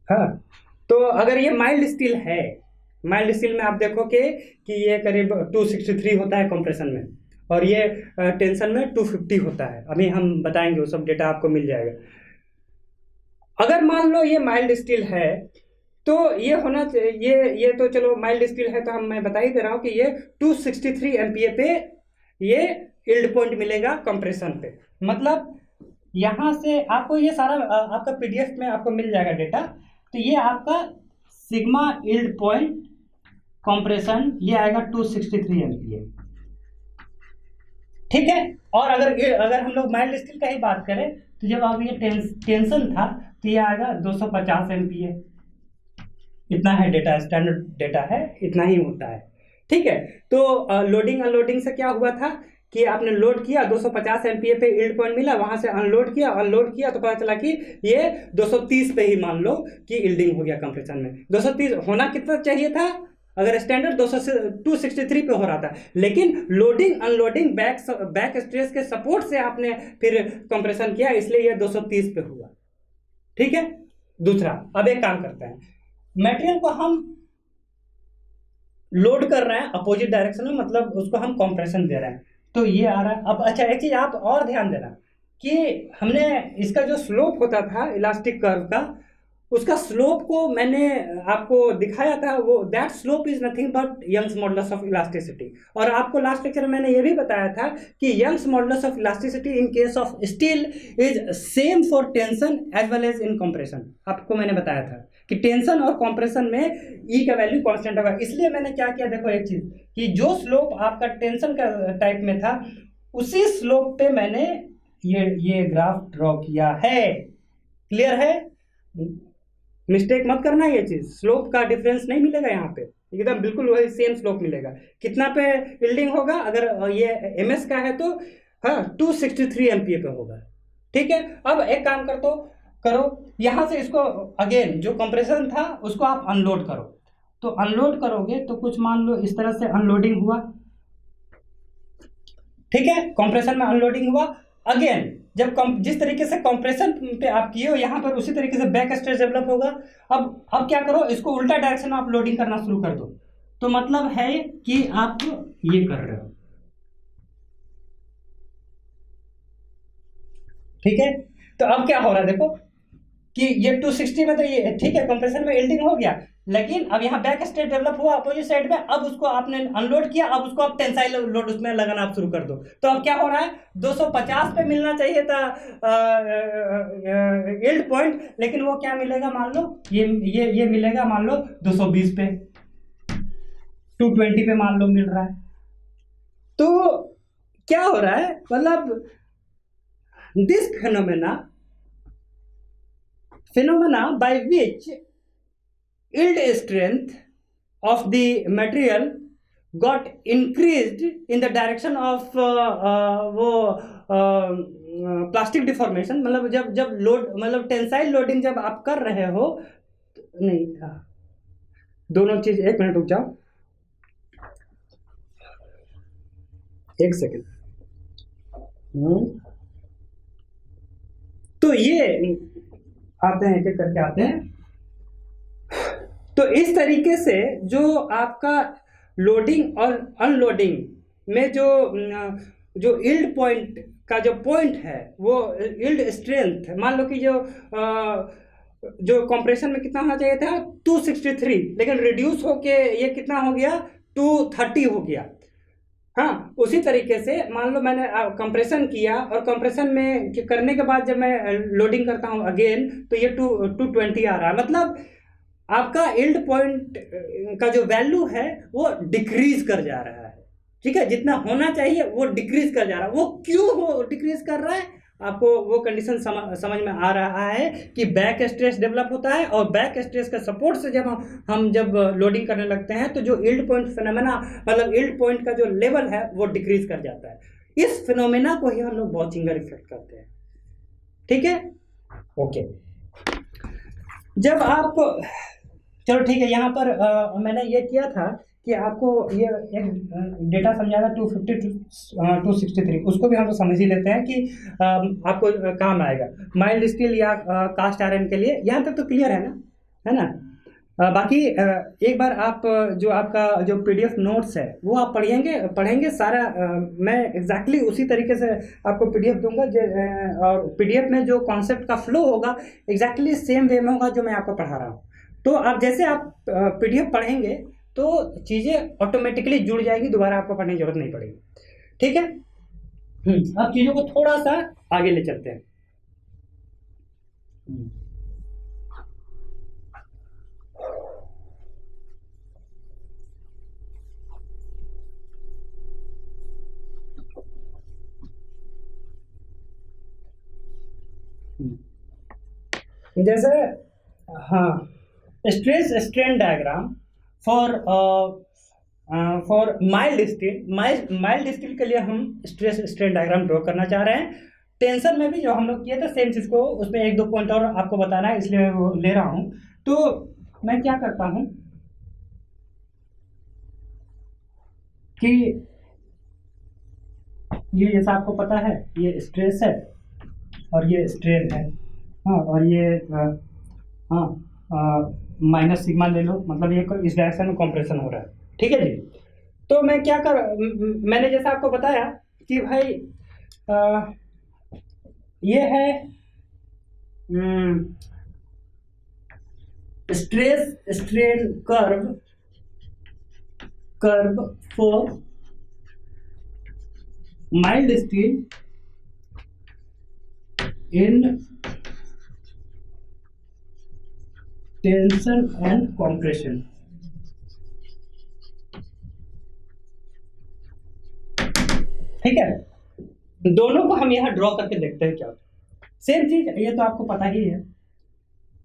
हाँ, तो अगर ये माइल्ड स्टील है, माइल्ड स्टील में आप देखोगे कि ये करीब 263 होता है कंप्रेशन में, और ये टेंशन में 250 होता है। अभी हम बताएंगे, वो सब डेटा आपको मिल जाएगा। अगर मान लो ये माइल्ड स्टील है तो ये होना चाहिए, ये तो चलो माइल्ड स्टील है, तो मैं बता ही दे रहा हूं कि ये 263 एमपीए पे ये यील्ड पॉइंट मिलेगा कंप्रेशन पे। मतलब यहां से आपको ये सारा आपका पीडीएफ में आपको मिल जाएगा डेटा। तो ये आपका सिग्मा यील्ड पॉइंट कंप्रेशन ये आएगा 263 एमपीए। ठीक है, और अगर हम लोग माइल्ड स्टील का ही बात करें तो जब अब ये टेंशन था तो ये आएगा 250 एमपीए। इतना है डेटा, स्टैंडर्ड डेटा है, इतना ही होता है। ठीक है, तो लोडिंग अनलोडिंग से क्या हुआ था कि आपने लोड किया 250 एमपीए पे यील्ड पॉइंट मिला, वहां से अनलोड किया तो पता चला कि ये 230 पे ही मान लो कि यील्डिंग हो गया कंप्रेशन में। 230 होना कितना चाहिए था, अगर स्टैंडर्ड 263 पे हो रहा था, लेकिन लोडिंग अनलोडिंग बैक स्ट्रेस के सपोर्ट से आपने फिर कंप्रेशन किया, इसलिए ये 230 पे हुआ। ठीक है, दूसरा अब एक काम करते हैं, मटेरियल को हम लोड कर रहे हैं अपोजिट डायरेक्शन में, मतलब उसको हम कंप्रेशन दे रहे हैं, तो ये आ रहा है। अब अच्छा, एक चीज आप और ध्यान देना कि हमने इसका जो स्लोप होता था इलास्टिक कर्व का, उसका स्लोप को मैंने आपको दिखाया था, वो that slope is nothing but Young's modulus of elasticity. और आपको लास्ट लेक्चर में मैंने ये भी बताया था कि Young's modulus of elasticity in case of steel is same for tension as well as in compression. आपको मैंने बताया था कि टेंशन और कंप्रेशन में ई का वैल्यू कांस्टेंट होगा। इसलिए मैंने क्या किया, देखो एक चीज कि जो स्लोप आपका टेंशन का टाइप में था, उसी स्लोप पे मैंने ये ग्राफ ड्रॉ किया है। क्लियर है, मिस्टेक मत करना, ये चीज स्लोप का डिफरेंस नहीं मिलेगा यहाँ पे, एकदम बिल्कुल वही सेम स्लोप मिलेगा। कितना पे यील्डिंग होगा, अगर ये एमएस का है तो हाँ 263 एमपीए पे होगा। ठीक है, अब एक काम करो, यहां से इसको अगेन जो कंप्रेशन था उसको आप अनलोड करो। तो अनलोड करोगे तो कुछ मान लो इस तरह से अनलोडिंग हुआ। ठीक है, कंप्रेशन में अनलोडिंग हुआ। अगेन जब जिस तरीके से कंप्रेशन पे आप किए हो यहाँ पर उसी तरीके से बैक स्ट्रेस डेवलप होगा। अब क्या करो, इसको उल्टा डायरेक्शन में आप लोडिंग करना शुरू कर दो। तो मतलब है कि आप ये कर रहे हो। ठीक है, तो अब क्या हो रहा है, देखो कि ये 260 में तो ये ठीक है, कंप्रेशन में यील्डिंग हो गया, लेकिन अब यहाँ बैक स्ट्रेस डेवलप हुआ अपोजिट साइड में। अब उसको आपने अनलोड किया, अब उसको आप टेंसाइल लोड उसमें लगाना आप शुरू कर दो। तो अब क्या हो रहा है, 250 पे मिलना चाहिए था यील्ड पॉइंट, लेकिन वो क्या मिलेगा, मान लो ये मिलेगा मान लो 220 पे, 220 पे मान लो मिल रहा है। तो क्या हो रहा है, मतलब this phenomena phenomena by which yield strength of the material got increased in the direction of वो प्लास्टिक डिफॉर्मेशन, मतलब जब जब लोड मतलब टेंसाइल लोडिंग जब आप कर रहे हो, नहीं दोनों चीज, एक मिनट रुक जाओ, एक सेकेंड। तो ये आते हैं, एक करके आते हैं। तो इस तरीके से जो आपका लोडिंग और अनलोडिंग में जो यील्ड पॉइंट का जो पॉइंट है वो यील्ड स्ट्रेंथ, मान लो कि जो कंप्रेशन में कितना होना चाहिए था 263, लेकिन रिड्यूस होके ये कितना हो गया 230 हो गया। हाँ, उसी तरीके से मान लो मैंने कंप्रेशन किया और कंप्रेशन में करने के बाद जब मैं लोडिंग करता हूँ अगेन तो ये 220 आ रहा है, मतलब आपका यील्ड पॉइंट का जो वैल्यू है वो डिक्रीज कर जा रहा है। ठीक है, जितना होना चाहिए वो डिक्रीज कर जा रहा है। वो क्यों हो डिक्रीज कर रहा है, आपको वो कंडीशन समझ में आ रहा है कि बैक स्ट्रेस डेवलप होता है और बैक स्ट्रेस का सपोर्ट से जब हम जब लोडिंग करने लगते हैं तो जो यील्ड पॉइंट फिनोमेना, मतलब यील्ड पॉइंट का जो लेवल है वो डिक्रीज कर जाता है। इस फिनोमेना को ही हम लोग बॉचिंगर इफेक्ट करते हैं। ठीक है, ओके। जब आप, चलो ठीक है, यहाँ पर मैंने ये किया था कि आपको ये एक डेटा समझाया था 250 to 263, उसको भी हम लोग समझ ही लेते हैं कि आपको काम आएगा माइल्ड स्टील या कास्ट आयरन के लिए। यहाँ तक तो क्लियर है ना? बाकी एक बार आप जो आपका जो पीडीएफ नोट्स है वो आप पढ़ेंगे सारा। मैं एग्जैक्टली उसी तरीके से आपको पीडीएफ दूंगा और पीडीएफ में जो कॉन्सेप्ट का फ्लो होगा एग्जैक्टली सेम वे में होगा जो मैं आपको पढ़ा रहा हूँ। तो आप जैसे आप पीडीएफ पढ़ेंगे तो चीज़ें ऑटोमेटिकली जुड़ जाएगी, दोबारा आपको पढ़ने की जरूरत नहीं पड़ेगी। ठीक है, अब चीज़ों को थोड़ा सा आगे ले चलते हैं। जैसे हाँ, stress strain diagram for mild steel के लिए हम स्ट्रेस स्ट्रेन डायग्राम ड्रॉ करना चाह रहे हैं। टेंशन में भी जो हम लोग किए थे सेम चीज़ को, उसमें एक दो पॉइंट और आपको बताना है, इसलिए मैं वो ले रहा हूँ। तो मैं क्या करता हूँ कि ये जैसा आपको पता है ये स्ट्रेस है और ये स्ट्रेन है, हाँ, और ये माइनस सिग्मा ले लो, मतलब ये इस डायरेक्शन में कंप्रेशन हो रहा है। ठीक है जी। तो मैं क्या मैंने जैसा आपको बताया कि भाई ये है stress strain curve for mild steel in tension and compression. ठीक है, दोनों को हम यहाँ ड्रॉ करके देखते हैं क्या। सेम चीज, ये तो आपको पता ही है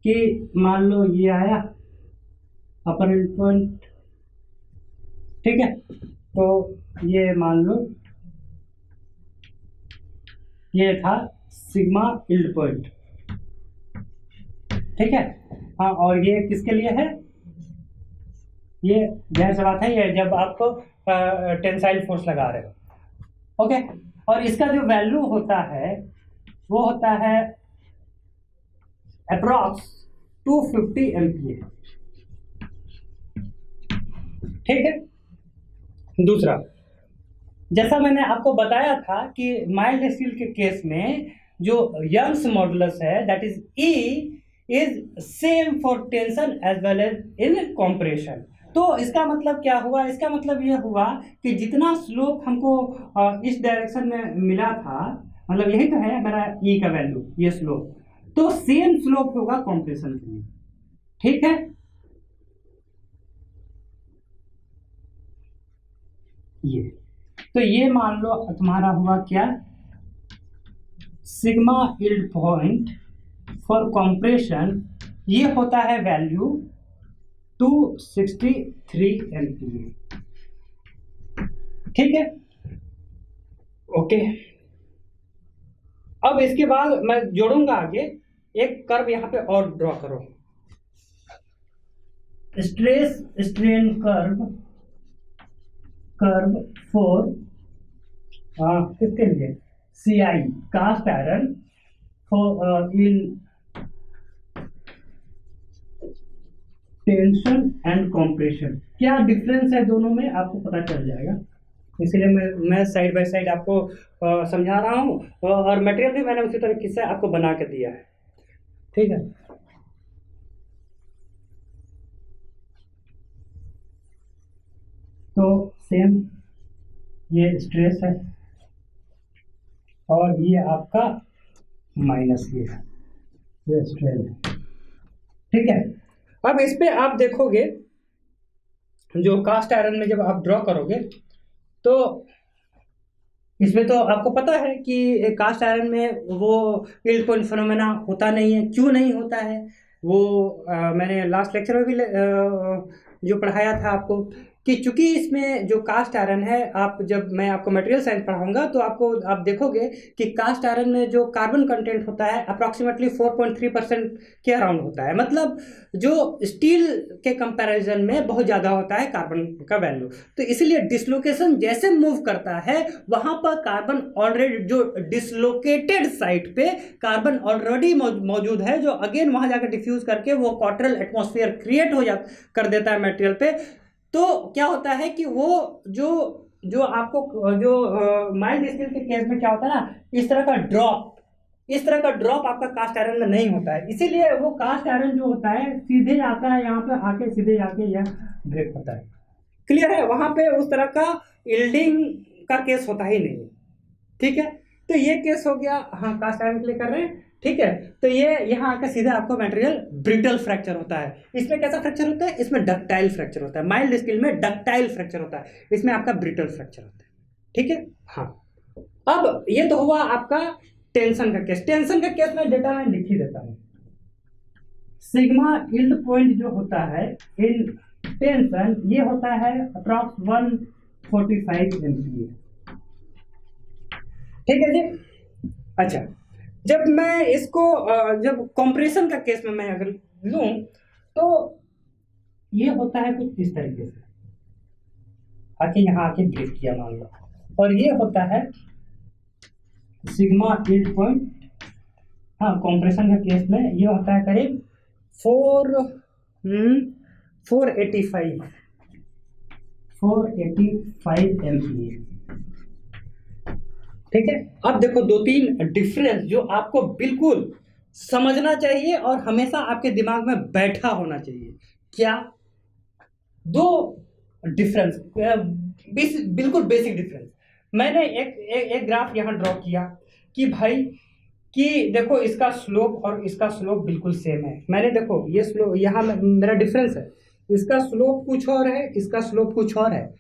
कि मान लो ये आया अपर यील्ड पॉइंट, ठीक है, तो ये मान लो ये था सिग्मा यील्ड पॉइंट। ठीक है, हाँ, और ये किसके लिए है, ये ध्यान से बात है, ये जब आपको टेंसाइल फोर्स लगा रहे हो। ओके, और इसका जो वैल्यू होता है वो होता है अप्रॉक्स 250 MPa। ठीक है, दूसरा, जैसा मैंने आपको बताया था कि माइल्ड स्टील के केस में जो यंग्स मॉडुलस है that is E is same for tension as well as in compression. तो इसका मतलब क्या हुआ, इसका मतलब यह हुआ कि जितना स्लोप हमको इस डायरेक्शन में मिला था, मतलब यही तो है मेरा E का वैल्यू, ये स्लोप, तो सेम स्लोप होगा कॉम्प्रेशन के लिए। ठीक है, ये तो ये मान लो तुम्हारा हुआ क्या, sigma yield point for compression ये होता है वैल्यू 263 MPa। ठीक है, ओके। अब इसके बाद मैं जोड़ूंगा आगे एक कर्व यहाँ पे और ड्रॉ करो, स्ट्रेस स्ट्रेन कर्व फॉर किसके लिए, CI cast iron for in tension and compression. क्या डिफरेंस है दोनों में आपको पता चल जाएगा, इसलिए मैं साइड बाय साइड आपको समझा रहा हूँ, और मटेरियल भी मैंने उसी तरीके से आपको बना के दिया है। ठीक है, तो सेम ये स्ट्रेस है और ये आपका माइनस ये स्ट्रेन है। ठीक है, अब इस पे आप देखोगे जो कास्ट आयरन में जब आप ड्रॉ करोगे तो इसमें तो आपको पता है कि कास्ट आयरन में वो यील्ड पॉइंट फिनोमेना होता नहीं है। क्यों नहीं होता है वो मैंने लास्ट लेक्चर में भी जो पढ़ाया था आपको, कि चूंकि इसमें जो कास्ट आयरन है, आप जब मैं आपको मटेरियल साइंस पढ़ाऊंगा तो आप देखोगे कि कास्ट आयरन में जो कार्बन कंटेंट होता है अप्रॉक्सीमेटली 4.3% के अराउंड होता है, मतलब जो स्टील के कंपैरिजन में बहुत ज़्यादा होता है कार्बन का वैल्यू। तो इसलिए डिसलोकेशन जैसे मूव करता है वहाँ पर कार्बन ऑलरेडी, जो डिसलोकेटेड साइट पे कार्बन ऑलरेडी मौजूद है, जो अगेन वहाँ जाकर डिफ्यूज करके वो क्वार्टरल एटमॉस्फेयर क्रिएट कर देता है मटेरियल पे। तो क्या होता है कि वो जो आपको जो माइल्ड स्टील के केस में क्या होता है ना, इस तरह का ड्रॉप आपका कास्ट आयरन में नहीं होता है। इसीलिए वो कास्ट आयरन जो होता है सीधे आता है यहाँ पे आके सीधे जाके यह ब्रेक होता है। क्लियर है, वहां पे उस तरह का यील्डिंग का केस होता ही नहीं। ठीक है, तो ये केस हो गया, हाँ कास्ट आयरन के लिए कर रहे हैं। ठीक है, तो ये यहाँ आकर सीधे आपको मटेरियल ब्रिटल फ्रैक्चर होता है। इसमें कैसा फ्रैक्चर होता है, इसमें डक्टाइल फ्रैक्चर होता है। माइल्ड स्टील में डक्टाइल फ्रैक्चर होता है, इसमें आपका ब्रिटल फ्रैक्चर होता है। ठीक है, हाँ। अब ये तो हुआ आपका टेंशन का केस। टेंशन का केस में डेटा मैं लिख ही देता हूँ। सिग्मा यील्ड पॉइंट जो होता है इन टेंशन, ये होता है अप्रॉक्स 145 MPa। ठीक है जी, अच्छा। जब मैं इसको जब कंप्रेशन का केस में मैं अगर लूं तो ये होता है कुछ इस तरीके से, आके यहाँ आके ब्रेक किया मान लो, और ये होता है सिग्मा यील्ड पॉइंट। हाँ, कंप्रेशन का केस में ये होता है करीब 485 MPa। ठीक है, अब देखो दो तीन डिफरेंस जो आपको बिल्कुल समझना चाहिए और हमेशा आपके दिमाग में बैठा होना चाहिए। क्या? दो डिफरेंस, बिल्कुल बेसिक डिफरेंस। मैंने एक ग्राफ यहाँ ड्रॉ किया कि भाई कि देखो इसका स्लोप और इसका स्लोप बिल्कुल सेम है। मैंने देखो ये स्लोप यहाँ मेरा डिफरेंस है, इसका स्लोप कुछ और है, इसका स्लोप कुछ और है।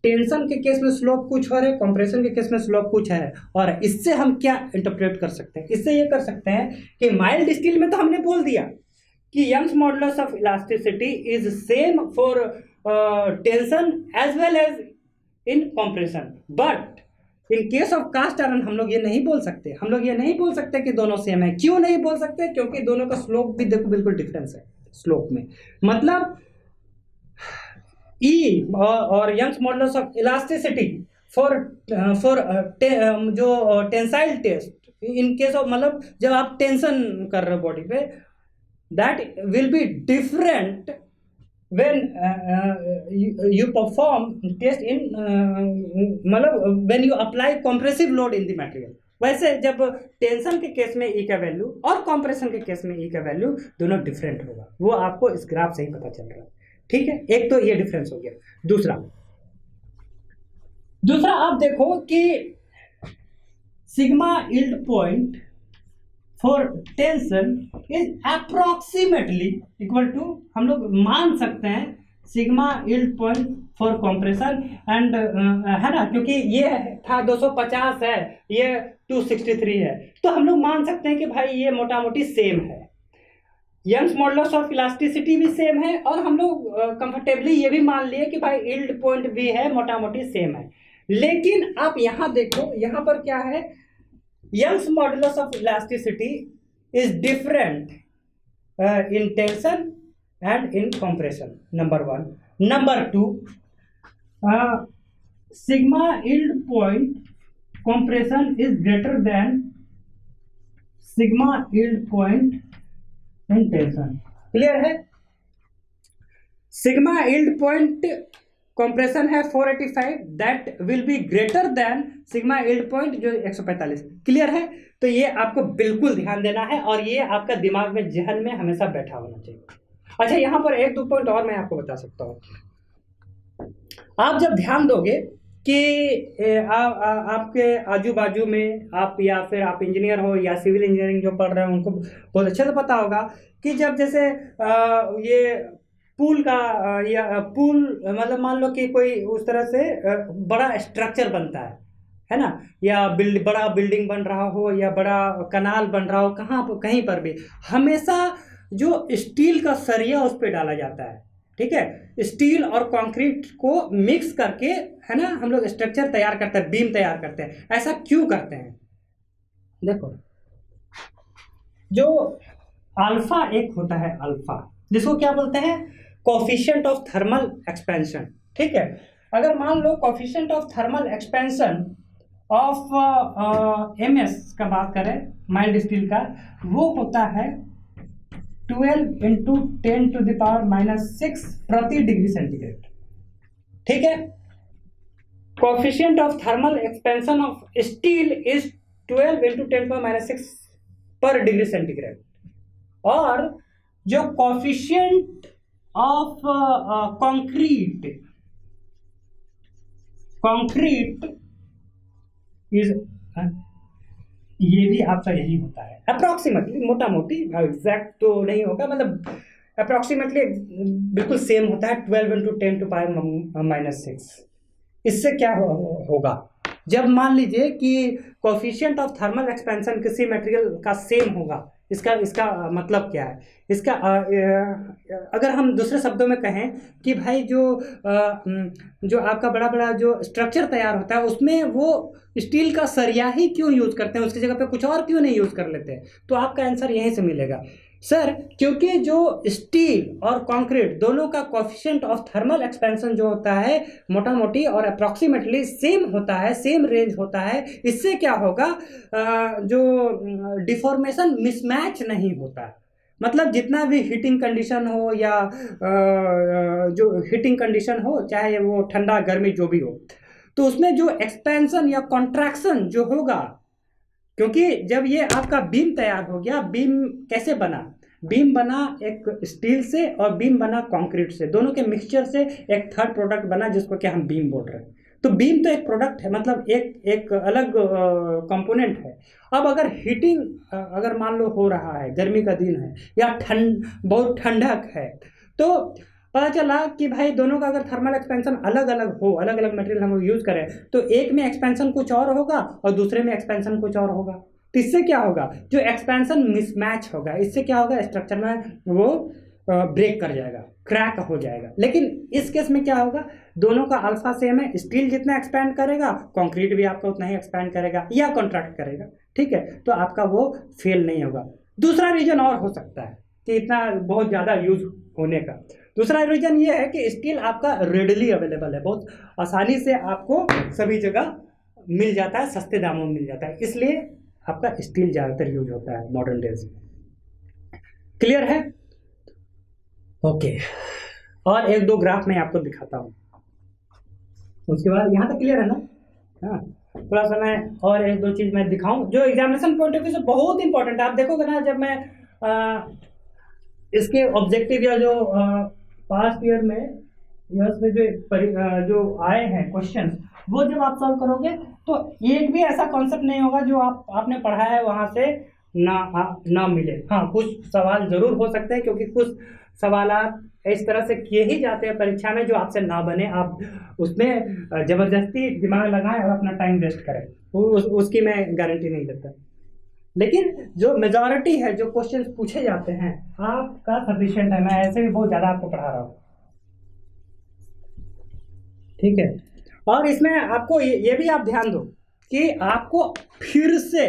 टेंशन के केस में स्लोप कुछ और है, कंप्रेशन के केस में स्लोप कुछ है। और इससे हम क्या इंटरप्रेट कर सकते हैं? इससे ये कर सकते हैं कि माइल्ड स्टील में तो हमने बोल दिया कि Young's modulus of elasticity is same for tension as well as in compression, but in case of cast iron हम लोग ये नहीं बोल सकते। हम लोग ये नहीं बोल सकते कि दोनों सेम है। क्यों नहीं बोल सकते? क्योंकि दोनों का स्लोप भी देखो बिल्कुल डिफरेंस है स्लोप में। मतलब E और Young's modulus of elasticity for जो tensile test in case of, मतलब जब आप टेंशन कर रहे हो बॉडी पे, that will be different when you perform test in मतलब when you apply compressive load in the material। वैसे जब टेंशन के केस में E का वैल्यू और कंप्रेशन के केस में E का वैल्यू दोनों डिफरेंट होगा, वो आपको इस ग्राफ से ही पता चल रहा है। ठीक है, एक तो ये डिफरेंस हो गया। दूसरा आप देखो कि sigma yield point for tension is approximately equal to, हम लोग मान सकते हैं sigma yield point for compression and, है ना, क्योंकि ये था 250 है, ये 263 है, तो हम लोग मान सकते हैं कि भाई ये मोटा मोटी सेम है। यंग्स मॉडुलस ऑफ इलास्टिसिटी भी सेम है, और हम लोग कंफर्टेबली ये भी मान लिए कि भाई यील्ड पॉइंट भी है, मोटा मोटी सेम है। लेकिन आप यहाँ देखो, यहाँ पर क्या है, Young's modulus of elasticity is different in tension and in compression, number 1। Number 2, sigma yield point compression is greater than sigma yield point in tension। Clear है? सिग्मा yield point compression है 485, that will be greater than sigma yield point जो 145। क्लियर है? तो ये आपको बिल्कुल ध्यान देना है, और ये आपका दिमाग में, जहन में हमेशा बैठा होना चाहिए। अच्छा, यहाँ पर 1-2 पॉइंट और मैं आपको बता सकता हूँ। आप जब ध्यान दोगे कि आपके आजू बाजू में आप, या फिर आप इंजीनियर हो या सिविल इंजीनियरिंग जो पढ़ रहे हैं, उनको बहुत अच्छे से पता होगा कि जब जैसे ये पूल का या पूल मतलब मान लो कि कोई उस तरह से बड़ा स्ट्रक्चर बनता है ना, या बड़ा बिल्डिंग बन रहा हो, या बड़ा कनाल बन रहा हो, कहीं पर भी हमेशा जो स्टील का सरिया उस पर डाला जाता है। ठीक है, स्टील और कंक्रीट को मिक्स करके, है ना, हम लोग स्ट्रक्चर तैयार करते हैं, बीम तैयार करते हैं। ऐसा क्यों करते हैं? देखो, जो अल्फा एक होता है, अल्फा, जिसको क्या बोलते हैं, कोफिशिएंट ऑफ थर्मल एक्सपेंशन। ठीक है, अगर मान लो coefficient of thermal expansion of MS का बात करें, माइल्ड स्टील का, वो होता है 12 इंटू 10⁻⁻6 प्रति डिग्री सेंटीग्रेड। ठीक है, coefficient of thermal expansion of steel is 12 into 10⁻6 पर डिग्री सेंटीग्रेड। और जो कोफिशिएंट ऑफ कंक्रीट इज, ये भी आपका यही होता है अप्रॉक्सीमेटली, मोटा मोटी, एग्जैक्ट तो नहीं होगा, मतलब अप्रॉक्सीमेटली बिल्कुल सेम होता है 12 इंटू 10⁻⁻6। इससे क्या होगा, जब मान लीजिए कि कोफिशिएंट ऑफ थर्मल एक्सपेंशन किसी मटेरियल का सेम होगा, इसका मतलब क्या है, इसका अगर हम दूसरे शब्दों में कहें कि भाई जो आपका बड़ा बड़ा जो स्ट्रक्चर तैयार होता है, उसमें वो स्टील का सरिया ही क्यों यूज़ करते हैं, उसकी जगह पे कुछ और क्यों नहीं यूज़ कर लेते हैं? तो आपका आंसर यहीं से मिलेगा सर, क्योंकि जो स्टील और कंक्रीट दोनों का कोफिशिएंट ऑफ थर्मल एक्सपेंशन जो होता है मोटा मोटी और अप्रॉक्सीमेटली सेम होता है, सेम रेंज होता है। इससे क्या होगा, जो डिफॉर्मेशन मिसमैच नहीं होता। मतलब जितना भी हीटिंग कंडीशन हो या जो हीटिंग कंडीशन हो, चाहे वो ठंडा गर्मी जो भी हो, तो उसमें जो एक्सपेंशन या कॉन्ट्रैक्शन जो होगा, क्योंकि जब ये आपका बीम तैयार हो गया, बीम कैसे बना, बीम बना एक स्टील से और बीम बना कंक्रीट से, दोनों के मिक्सचर से एक थर्ड प्रोडक्ट बना जिसको कि हम बीम बोल रहे हैं। तो बीम तो एक प्रोडक्ट है, मतलब एक अलग कंपोनेंट है। अब अगर हीटिंग अगर मान लो हो रहा है, गर्मी का दिन है या बहुत ठंडक है, तो पता चला कि भाई दोनों का अगर थर्मल एक्सपेंशन अलग अलग हो, अलग अलग मटेरियल हम यूज़ करें, तो एक में एक्सपेंशन कुछ और होगा और दूसरे में एक्सपेंशन कुछ और होगा। तो इससे क्या होगा, जो एक्सपेंशन मिसमैच होगा, इससे क्या होगा, स्ट्रक्चर में वो ब्रेक कर जाएगा, क्रैक हो जाएगा। लेकिन इस केस में क्या होगा, दोनों का अल्फा सेम है, स्टील जितना एक्सपैंड करेगा कंक्रीट भी आपका उतना ही एक्सपैंड करेगा या कॉन्ट्रैक्ट करेगा। ठीक है, तो आपका वो फेल नहीं होगा। दूसरा रीजन और हो सकता है कि इतना बहुत ज़्यादा यूज होने का, दूसरा रीजन ये है कि स्टील आपका रेडली अवेलेबल है, बहुत आसानी से आपको सभी जगह मिल जाता है, सस्ते दामों में मिल जाता है, इसलिए आपका स्टील ज़्यादातर यूज होता है मॉडर्न डेज में। क्लियर है? ओके, और एक दो ग्राफ मैं आपको दिखाता हूँ, उसके बाद यहाँ तक क्लियर है ना? हाँ, थोड़ा सा मैं और एक दो चीज़ मैं दिखाऊं जो एग्जामिनेशन पॉइंट ऑफ व्यू से बहुत इंपॉर्टेंट है। आप देखोगे ना, जब मैं इसके ऑब्जेक्टिव या जो पास्ट ईयर में जो आए हैं क्वेश्चन, वो जब आप सॉल्व करोगे तो एक भी ऐसा कॉन्सेप्ट नहीं होगा जो आपने पढ़ा है वहाँ से ना मिले। हाँ, कुछ सवाल जरूर हो सकते हैं, क्योंकि कुछ सवालात इस तरह से किए ही जाते हैं परीक्षा में जो आपसे ना बने, आप उसमें ज़बरदस्ती दिमाग लगाएं और अपना टाइम वेस्ट करें, उसकी मैं गारंटी नहीं देता। लेकिन जो मेजॉरिटी है, जो क्वेश्चन पूछे जाते हैं, आपका सफिशिएंट है। मैं ऐसे भी बहुत ज़्यादा आपको पढ़ा रहा हूँ, ठीक है। और इसमें आपको ये भी आप ध्यान दो कि आपको फिर से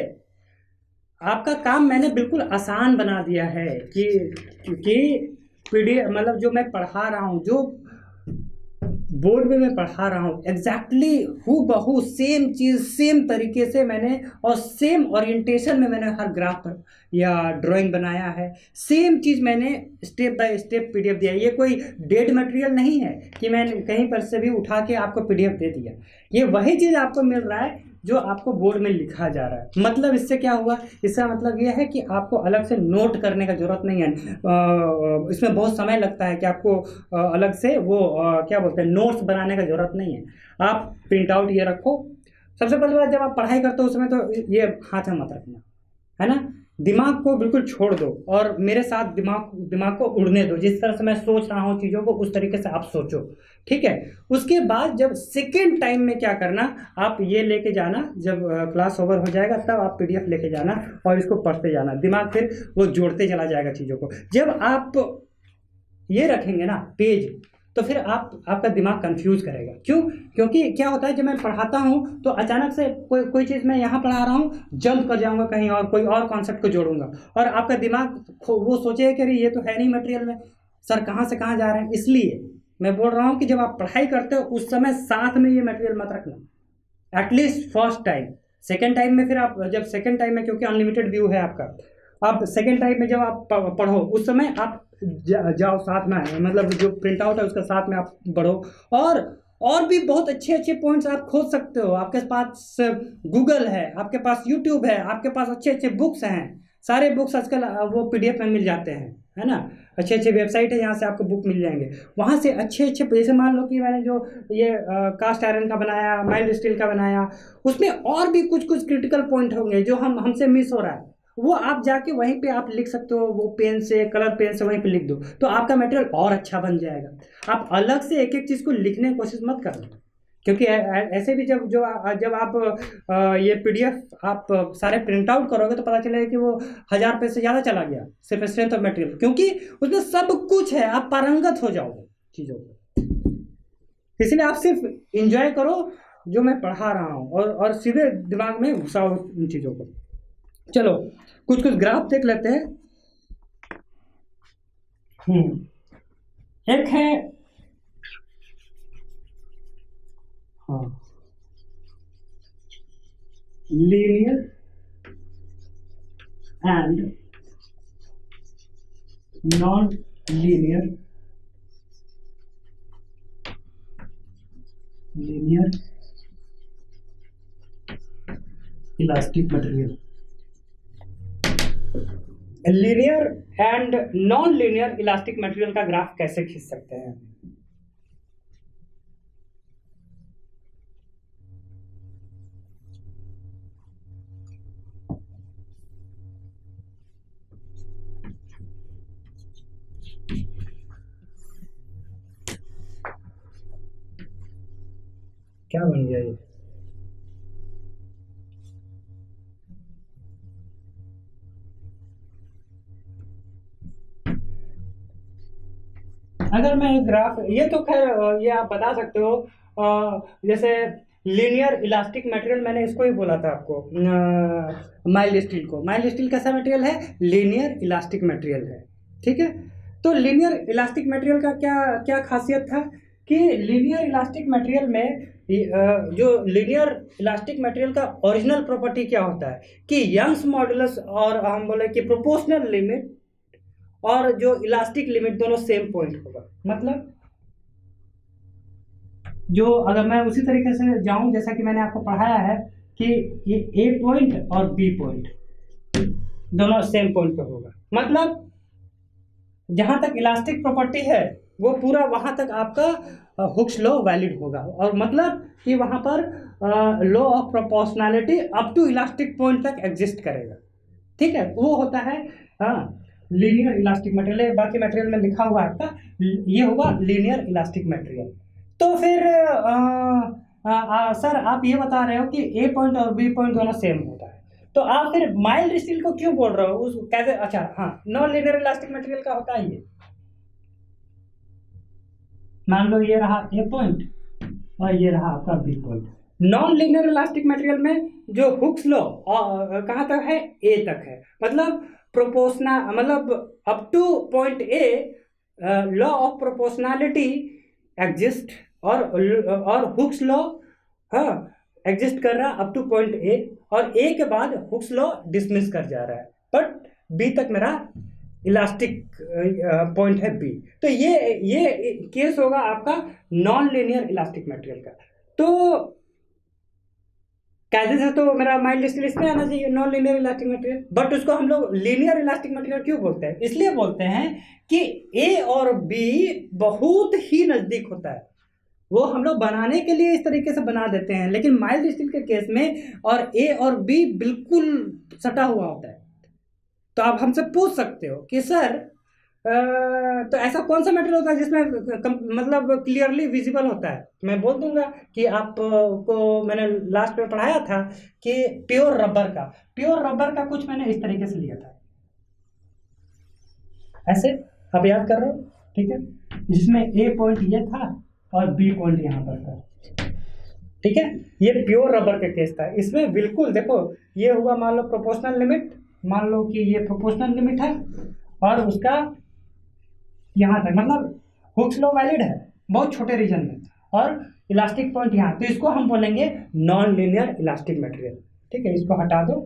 आपका काम मैंने बिल्कुल आसान बना दिया है कि पीडीएफ मतलब जो मैं पढ़ा रहा हूँ, जो बोर्ड में मैं पढ़ा रहा हूँ, एग्जैक्टली हूबहू सेम चीज़ सेम तरीके से मैंने और सेम ओरिएंटेशन में मैंने हर ग्राफ पर या ड्राइंग बनाया है। सेम चीज़ मैंने स्टेप बाय स्टेप पीडीएफ दिया है। ये कोई डेड मटेरियल नहीं है कि मैंने कहीं पर से भी उठा के आपको पीडीएफ दे दिया। ये वही चीज़ आपको मिल रहा है जो आपको बोर्ड में लिखा जा रहा है। मतलब इससे क्या हुआ, इसका मतलब यह है कि आपको अलग से नोट करने का जरूरत नहीं है। इसमें बहुत समय लगता है कि आपको अलग से वो क्या बोलते हैं नोट्स बनाने का जरूरत नहीं है। आप प्रिंट आउट ये रखो। सबसे पहले बात, जब आप पढ़ाई करते हो उसमें तो ये हाथ में मत रखना, है ना। दिमाग को बिल्कुल छोड़ दो और मेरे साथ दिमाग को उड़ने दो। जिस तरह से मैं सोच रहा हूँ चीज़ों को, उस तरीके से आप सोचो, ठीक है। उसके बाद जब सेकेंड टाइम में क्या करना, आप ये लेके जाना, जब क्लास ओवर हो जाएगा तब आप पीडीएफ लेके जाना और इसको पढ़ते जाना। दिमाग फिर वो जोड़ते चला जाएगा चीज़ों को। जब आप ये रखेंगे ना पेज, तो फिर आपका दिमाग कंफ्यूज करेगा। क्यों? क्योंकि क्या होता है, जब मैं पढ़ाता हूँ तो अचानक से कोई चीज़ मैं यहाँ पढ़ा रहा हूँ, जंप कर जाऊँगा कहीं और, कोई और कॉन्सेप्ट को जोड़ूंगा और आपका दिमाग वो सोचेगा कि अरे ये तो है नहीं मटेरियल में, सर कहाँ से कहाँ जा रहे हैं। इसलिए मैं बोल रहा हूँ कि जब आप पढ़ाई करते हो उस समय साथ में ये मटेरियल मत रखना, at least first time. Second time में फिर आप जब सेकेंड टाइम में, क्योंकि अनलिमिटेड व्यू है आपका, आप सेकेंड टाइम में जब आप पढ़ो उस समय आप जाओ साथ में, मतलब जो प्रिंट आउट है उसका साथ में आप पढ़ो। और भी बहुत अच्छे अच्छे पॉइंट्स आप खोज सकते हो। आपके पास गूगल है, आपके पास यूट्यूब है, आपके पास अच्छे अच्छे बुक्स हैं। सारे बुक्स आजकल वो पीडीएफ में मिल जाते हैं, है ना। अच्छे अच्छे वेबसाइट है, यहाँ से आपको बुक मिल जाएंगे। वहाँ से अच्छे अच्छे, जैसे मान लो कि मैंने जो ये कास्ट आयरन का बनाया, माइल्ड स्टील का बनाया, उसमें और भी कुछ क्रिटिकल पॉइंट होंगे जो हमसे मिस हो रहा है। वो आप जाके वहीं पे आप लिख सकते हो, वो पेन से, कलर पेन से वहीं पे लिख दो, तो आपका मटेरियल और अच्छा बन जाएगा। आप अलग से एक एक चीज़ को लिखने की कोशिश मत करना, क्योंकि ऐसे भी जब आप ये पीडीएफ आप सारे प्रिंट आउट करोगे तो पता चलेगा कि वो 1000 रुपये से ज़्यादा चला गया सिर्फ स्ट्रेंथ ऑफ मटेरियल, क्योंकि उसमें सब कुछ है। आप पारंगत हो जाओगे चीज़ों को। इसलिए आप सिर्फ इंजॉय करो जो मैं पढ़ा रहा हूँ और सीधे दिमाग में घुसाओ उन चीज़ों को। चलो कुछ ग्राफ देख लेते हैं। एक है linear and non linear elastic material. Linear and non linear elastic material का ग्राफ कैसे खींच सकते हैं। क्या बन गया ये? अगर मैं एक ग्राफ, ये तो खैर ये आप बता सकते हो, जैसे लीनियर इलास्टिक मटेरियल, मैंने इसको ही बोला था आपको, माइल्ड स्टील को। माइल्ड स्टील कैसा मटेरियल है? लीनियर इलास्टिक मटेरियल है, ठीक है। तो लीनियर इलास्टिक मटेरियल का क्या क्या खासियत था कि लीनियर इलास्टिक मटेरियल में जो लीनियर इलास्टिक मटेरियल का ओरिजिनल प्रॉपर्टी क्या होता है कि यंग्स मॉडुलस और हम बोले कि प्रोपोर्शनल लिमिट और जो इलास्टिक लिमिट दोनों सेम पॉइंट होगा। मतलब जो, अगर मैं उसी तरीके से जाऊं जैसा कि मैंने आपको पढ़ाया है कि ये ए पॉइंट और बी पॉइंट दोनों सेम पॉइंट पे होगा। मतलब जहां तक इलास्टिक प्रॉपर्टी है वो पूरा वहां तक आपका हुक्स लॉ वैलिड होगा, और मतलब कि वहां पर law of proportionality up to elastic point तक एग्जिस्ट करेगा, ठीक है। वो होता है लीनियर इलास्टिक मटेरियल। बाकी मटेरियल में लिखा हुआ है आपका, ये होगा लीनियर इलास्टिक मटेरियल। तो फिर सर आप ये बता रहे हो कि ए पॉइंट और बी पॉइंट दोनों सेम होता है, तो आप फिर माइल्ड स्टील को क्यों बोल रहे हो उस कैसे? अच्छा हाँ, नॉन लीनियर इलास्टिक मटेरियल का होता है ये। मान लो ये रहा ए पॉइंट और ये रहा आपका B point. Non linear elastic material में जो हुक्स लॉ कहाँ तक है? ए तक है। मतलब प्रोपोर्शनल, मतलब up to point a law of proportionality exist, और हुक्स लॉ हाँ एग्जिस्ट कर रहा है अप टू पॉइंट ए, और ए के बाद हुक्स लॉ डिसमिस कर जा रहा है, बट बी तक मेरा इलास्टिक पॉइंट है बी। तो ये केस होगा आपका नॉन लीनियर इलास्टिक मटेरियल का। तो कैसे से तो मेरा माइल्ड स्टील इसमें आना चाहिए, non linear elastic material, but उसको हम लोग लीनियर इलास्टिक मटेरियल क्यों बोलते हैं? इसलिए बोलते हैं कि ए और बी बहुत ही नजदीक होता है, वो हम लोग बनाने के लिए इस तरीके से बना देते हैं, लेकिन माइल्ड स्टील के केस में और ए और बी बिल्कुल सटा हुआ होता है। तो आप हमसे पूछ सकते हो कि सर तो ऐसा कौन सा मटेरियल होता है जिसमें मतलब क्लियरली विजिबल होता है? मैं बोल दूंगा कि आपको मैंने लास्ट में पढ़ाया था कि प्योर रबर का कुछ मैंने इस तरीके से लिया था, ऐसे आप याद कर रहे हो, ठीक है, जिसमें ए पॉइंट ये था और बी पॉइंट यहाँ पर था, ठीक है। ये प्योर रबर का केस था। इसमें बिल्कुल देखो, ये हुआ मान लो प्रोपोर्शनल लिमिट, मान लो कि ये प्रोपोर्शनल लिमिट है और उसका यहाँ तक, मतलब हुक्स लॉ वैलिड है बहुत छोटे रीजन में, और इलास्टिक पॉइंट यहाँ, तो इसको हम बोलेंगे नॉन लीनियर इलास्टिक मटेरियल, ठीक है। इसको हटा दो,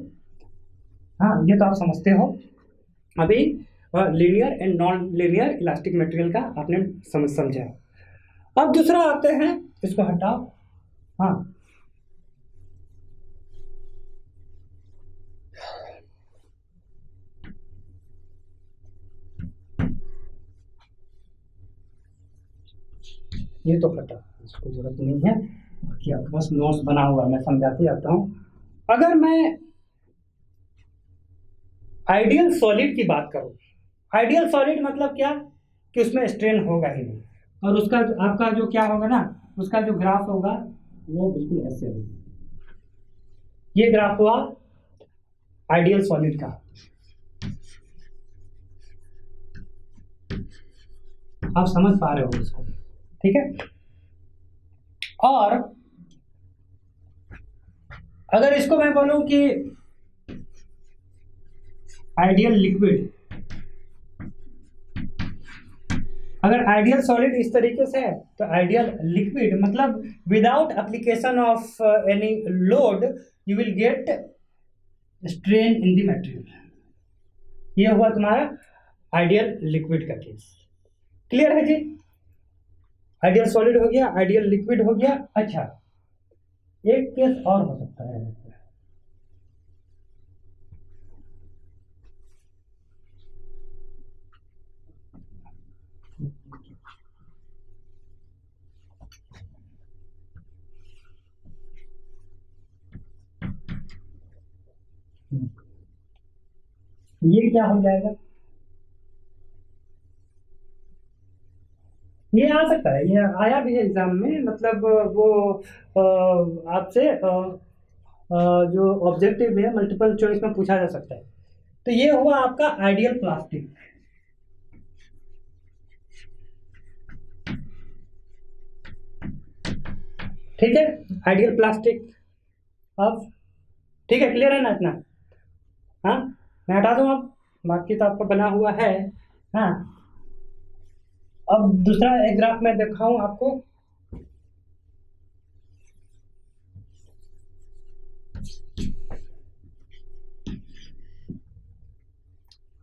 हाँ ये तो आप समझते हो अभी, linear and non linear elastic material का आपने समझा। अब दूसरा आते हैं, इसको हटाओ, हाँ ये तो हटा, इसको जरूरत नहीं है, बाकी आपके पास नोट्स बना हुआ मैं समझाते जाता हूँ। अगर मैं आइडियल सॉलिड की बात करूँ, आइडियल सॉलिड मतलब क्या कि उसमें स्ट्रेन होगा ही नहीं, और उसका आपका जो क्या होगा ना, उसका जो ग्राफ होगा वो बिल्कुल ऐसे होगा। ये ग्राफ हुआ आइडियल सॉलिड का, आप समझ पा रहे हो इसको, ठीक है। और अगर इसको मैं बोलूं कि आइडियल लिक्विड, अगर आइडियल सॉलिड इस तरीके से है तो आइडियल लिक्विड मतलब without application of any load you will get strain in the material. ये हुआ तुम्हारा आइडियल लिक्विड का केस। क्लियर है जी? आइडियल सॉलिड हो गया, आइडियल लिक्विड हो गया। अच्छा, एक केस और हो सकता है, ये क्या हो जाएगा? ये आ सकता है, ये आया भी है एग्जाम में, मतलब वो आपसे जो ऑब्जेक्टिव है मल्टीपल चॉइस में पूछा जा सकता है। तो ये हुआ आपका आइडियल प्लास्टिक, ठीक है, आइडियल प्लास्टिक। अब ठीक है, क्लियर है ना इतना? हाँ, मैं हटा दूँ अब, बाकी तो आपका बना हुआ है। हाँ, अब दूसरा एक ग्राफ मैं दिखाऊं आपको,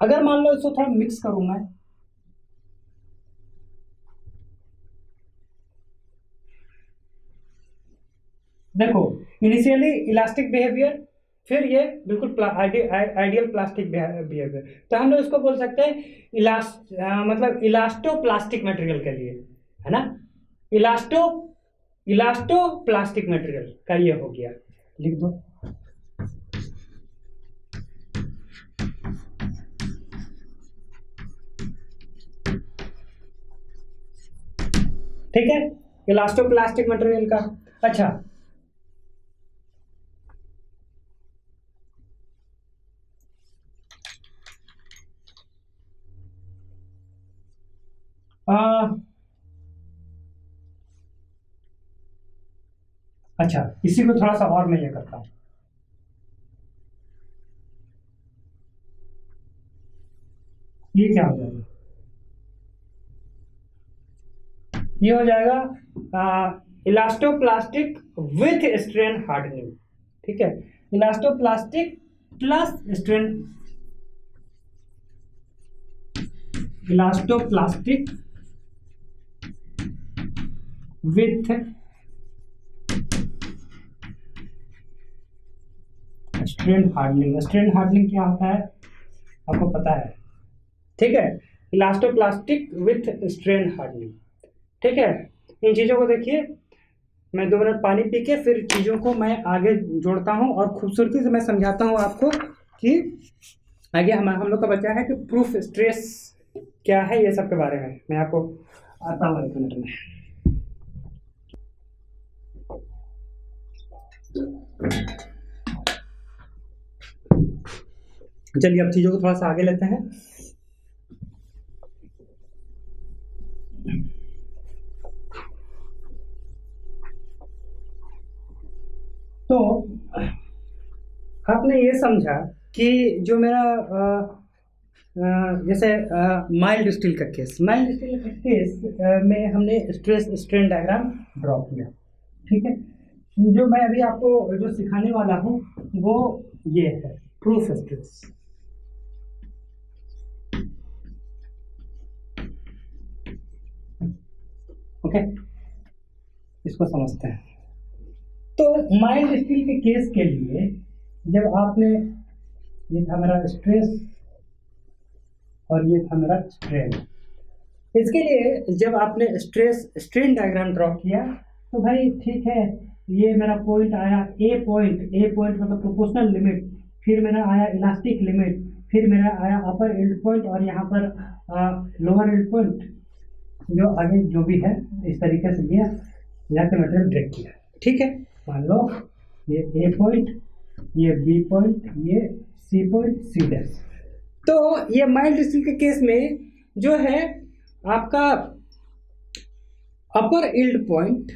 अगर मान लो इसको थोड़ा मिक्स करूं मैं, देखो इनिशियली इलास्टिक बिहेवियर, फिर ये बिल्कुल आइडियल प्लास्टिक बिहेवियर, तो हम लोग इसको बोल सकते हैं मतलब इलास्टोप्लास्टिक मटेरियल के लिए, है ना, इलास्टोप्लास्टिक मटेरियल का ये हो गया, लिख दो। ठीक है, इलास्टोप्लास्टिक मटेरियल का। अच्छा, अच्छा, इसी को थोड़ा सा और मैं ये करता हूँ। ये क्या हो जाएगा, ये हो जाएगा इलास्टोप्लास्टिक विथ स्ट्रेन हार्डनिंग। ठीक है, elastoplastic plus strain, elastoplastic with strain hardening. Strain hardening क्या होता है आपको पता है? ठीक है, इलास्टोप्लास्टिक विथ स्ट्रेन हार्डनिंग। ठीक है, इन चीज़ों को देखिए, मैं 2 मिनट पानी पी के फिर चीज़ों को मैं आगे जोड़ता हूँ और खूबसूरती से मैं समझाता हूँ आपको कि आगे हम लोग का बचा है कि प्रूफ स्ट्रेस क्या है, ये सब के बारे में मैं आपको आता हूँ 1 मिनट में। चलिए अब चीज़ों को थोड़ा सा आगे लेते हैं। तो आपने ये समझा कि जो मेरा जैसे माइल्ड स्टील का केस, माइल्ड स्टील का केस में हमने स्ट्रेस स्ट्रेन डायग्राम ड्रॉ किया। ठीक है, जो मैं अभी आपको जो सिखाने वाला हूँ वो ये है प्रूफ स्ट्रेस। ओके, इसको समझते हैं। तो माइल्ड स्टील के केस के लिए जब आपने, ये था मेरा स्ट्रेस और ये था मेरा स्ट्रेन, इसके लिए जब आपने स्ट्रेस स्ट्रेन डायग्राम ड्रॉ किया तो भाई ठीक है, ये मेरा पॉइंट आया ए पॉइंट मतलब प्रोपोर्शनल लिमिट, फिर मेरा आया इलास्टिक लिमिट, फिर मेरा आया अपर एंड पॉइंट और यहाँ पर लोअर एंड पॉइंट, जो आगे जो भी है इस तरीके से दिया, यहाँ से मटेरियल ब्रेक किया। ठीक है, मान लो ये ए पॉइंट, ये बी पॉइंट, ये सी पॉइंट, सी डैश। तो ये माइल्ड स्टील के केस में जो है आपका अपर यील्ड पॉइंट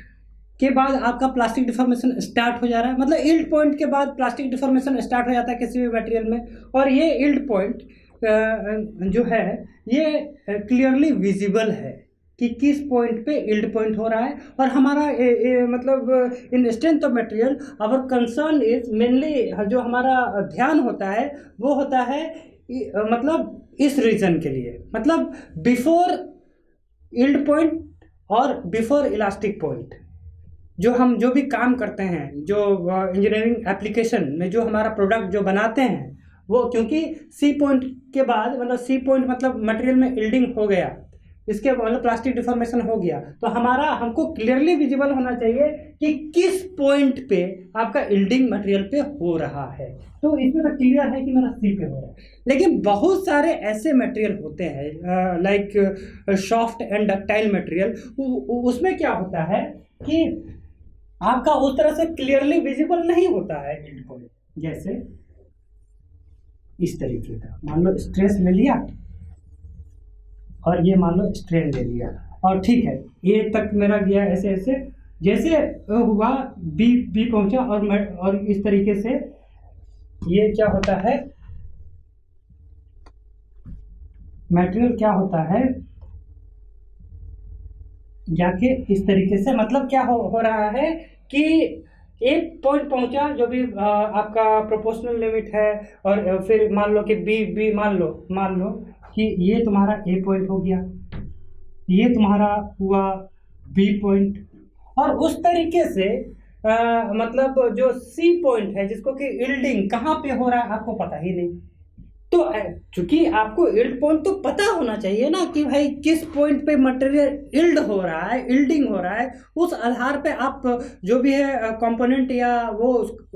के बाद आपका प्लास्टिक डिफॉर्मेशन स्टार्ट हो जा रहा है, मतलब यील्ड पॉइंट के बाद प्लास्टिक डिफॉर्मेशन स्टार्ट हो जाता है किसी भी मटेरियल में। और ये यील्ड पॉइंट जो है ये क्लियरली विजिबल है कि किस पॉइंट पे यील्ड पॉइंट हो रहा है। और हमारा मतलब in strength of material our concern is mainly, जो हमारा ध्यान होता है वो होता है मतलब इस रीजन के लिए, मतलब बिफोर यील्ड पॉइंट और बिफोर इलास्टिक पॉइंट। जो हम जो भी काम करते हैं, जो इंजीनियरिंग एप्लीकेशन में जो हमारा प्रोडक्ट जो बनाते हैं वो, क्योंकि सी पॉइंट के बाद मतलब सी पॉइंट मतलब मटेरियल में यील्डिंग हो गया, इसके मतलब प्लास्टिक डिफॉर्मेशन हो गया, तो हमको क्लियरली विजिबल होना चाहिए कि किस पॉइंट पे आपका यील्डिंग मटेरियल पे हो रहा है। तो इसमें तो क्लियर है कि मेरा सी पे हो रहा है। लेकिन बहुत सारे ऐसे मटेरियल होते हैं like soft and ductile material, उसमें क्या होता है कि आपका उस तरह से क्लियरली विजिबल नहीं होता है यील्ड पॉइंट। जैसे इस तरीके का मान लो स्ट्रेस ले लिया और ये मान लो स्ट्रेन ले लिया, और ठीक है ए तक मेरा गया ऐसे ऐसे, जैसे हुआ बी पहुंचा और इस तरीके से ये क्या होता है, मटेरियल क्या होता है जाके इस तरीके से, मतलब क्या हो रहा है कि एक पॉइंट पहुंचा जो भी आपका प्रोपोर्शनल लिमिट है, और फिर मान लो कि बी मान लो कि ये तुम्हारा ए पॉइंट हो गया, ये तुम्हारा हुआ बी पॉइंट, और उस तरीके से मतलब जो सी पॉइंट है जिसको कि यील्डिंग कहाँ पे हो रहा है आपको पता ही नहीं। तो चूंकि आपको यील्ड पॉइंट तो पता होना चाहिए ना कि भाई किस पॉइंट पे मटेरियल यील्ड हो रहा है, यील्डिंग हो रहा है, उस आधार पे आप जो भी है कंपोनेंट या वो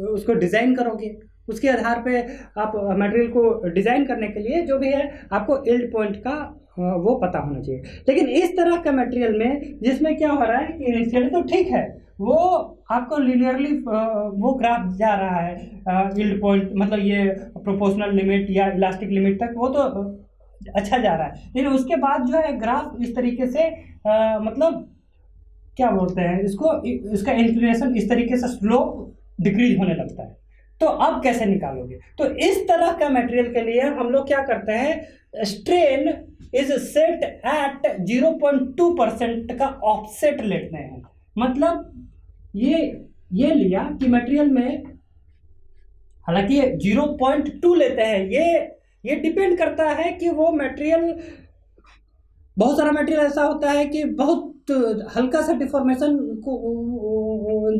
उसको डिज़ाइन करोगे। उसके आधार पे आप मटेरियल को डिज़ाइन करने के लिए जो भी है आपको यील्ड पॉइंट का वो पता होना चाहिए। लेकिन इस तरह का मटेरियल में जिसमें क्या हो रहा है कि इनिशियली तो ठीक है, वो आपको लीनियरली वो ग्राफ जा रहा है यील्ड पॉइंट, मतलब ये प्रोपोर्शनल लिमिट या इलास्टिक लिमिट तक, वो तो अच्छा जा रहा है, लेकिन उसके बाद जो है ग्राफ इस तरीके से मतलब क्या बोलते हैं इसको, इसका इंक्लिनेशन इस तरीके से स्लोप डिक्रीज होने लगता है। तो अब कैसे निकालोगे? तो इस तरह का मटेरियल के लिए हम लोग क्या करते हैं, स्ट्रेन इज सेट एट 0.2% का ऑफसेट लेते हैं। मतलब ये लिया कि मटेरियल में, हालांकि 0.2 लेते हैं, ये डिपेंड करता है कि वो मटेरियल, बहुत सारा मटेरियल ऐसा होता है कि बहुत हल्का सा डिफॉर्मेशन को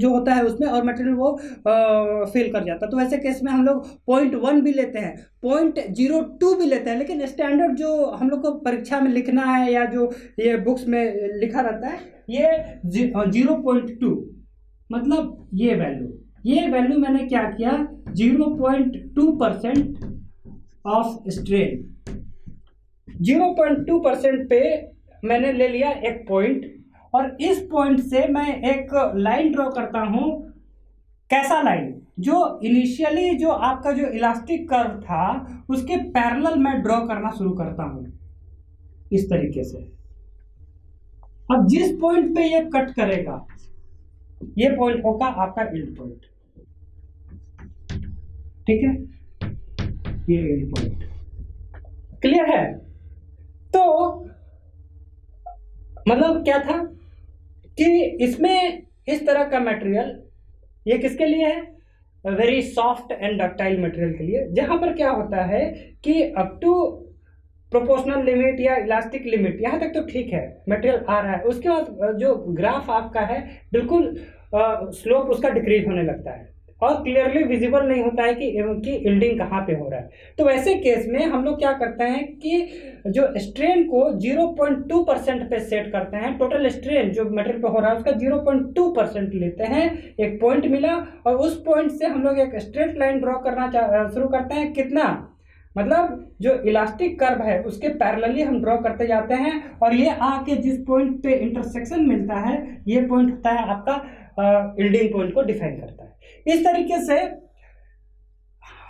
जो होता है उसमें, और मटेरियल वो फेल कर जाता है। तो वैसे केस में हम लोग 0.1 भी लेते हैं, 0.02 भी लेते हैं, लेकिन स्टैंडर्ड जो हम लोग को परीक्षा में लिखना है या जो ये बुक्स में लिखा रहता है, ये 0.2, मतलब ये वैल्यू मैंने क्या किया, 0.2% ऑफ स्ट्रेन, 0.2% पे मैंने ले लिया एक पॉइंट, और इस पॉइंट से मैं एक लाइन ड्रॉ करता हूं। कैसा लाइन? जो इनिशियली जो आपका जो इलास्टिक कर्व था उसके पैरेलल मैं ड्रॉ करना शुरू करता हूं इस तरीके से। अब जिस पॉइंट पे ये कट करेगा, ये पॉइंट होगा आपका एंड पॉइंट, ठीक है, ये एंड पॉइंट। क्लियर है? तो मतलब क्या था कि इसमें इस तरह का मटेरियल, ये किसके लिए है, very soft and ductile material के लिए, जहां पर क्या होता है कि अप टू प्रोपोर्शनल लिमिट या इलास्टिक लिमिट, यहाँ तक तो ठीक है, मटेरियल आ रहा है, उसके बाद जो ग्राफ आपका है बिल्कुल स्लोप उसका डिक्रीज होने लगता है और क्लियरली विजिबल नहीं होता है कि यील्डिंग कहाँ पे हो रहा है। तो वैसे केस में हम लोग क्या करते हैं कि जो स्ट्रेन को 0.2% पे सेट करते हैं, टोटल स्ट्रेन जो मटेरियल पे हो रहा है उसका 0.2% लेते हैं, एक पॉइंट मिला, और उस पॉइंट से हम लोग एक स्ट्रेट लाइन ड्रॉ करना शुरू करते हैं। कितना? मतलब जो इलास्टिक कर्व है उसके पैरेलली हम ड्रॉ करते जाते हैं, और ये आके जिस पॉइंट पे इंटरसेक्शन मिलता है, ये पॉइंट होता है आपका यील्डिंग पॉइंट को डिफाइन करता है। इस तरीके से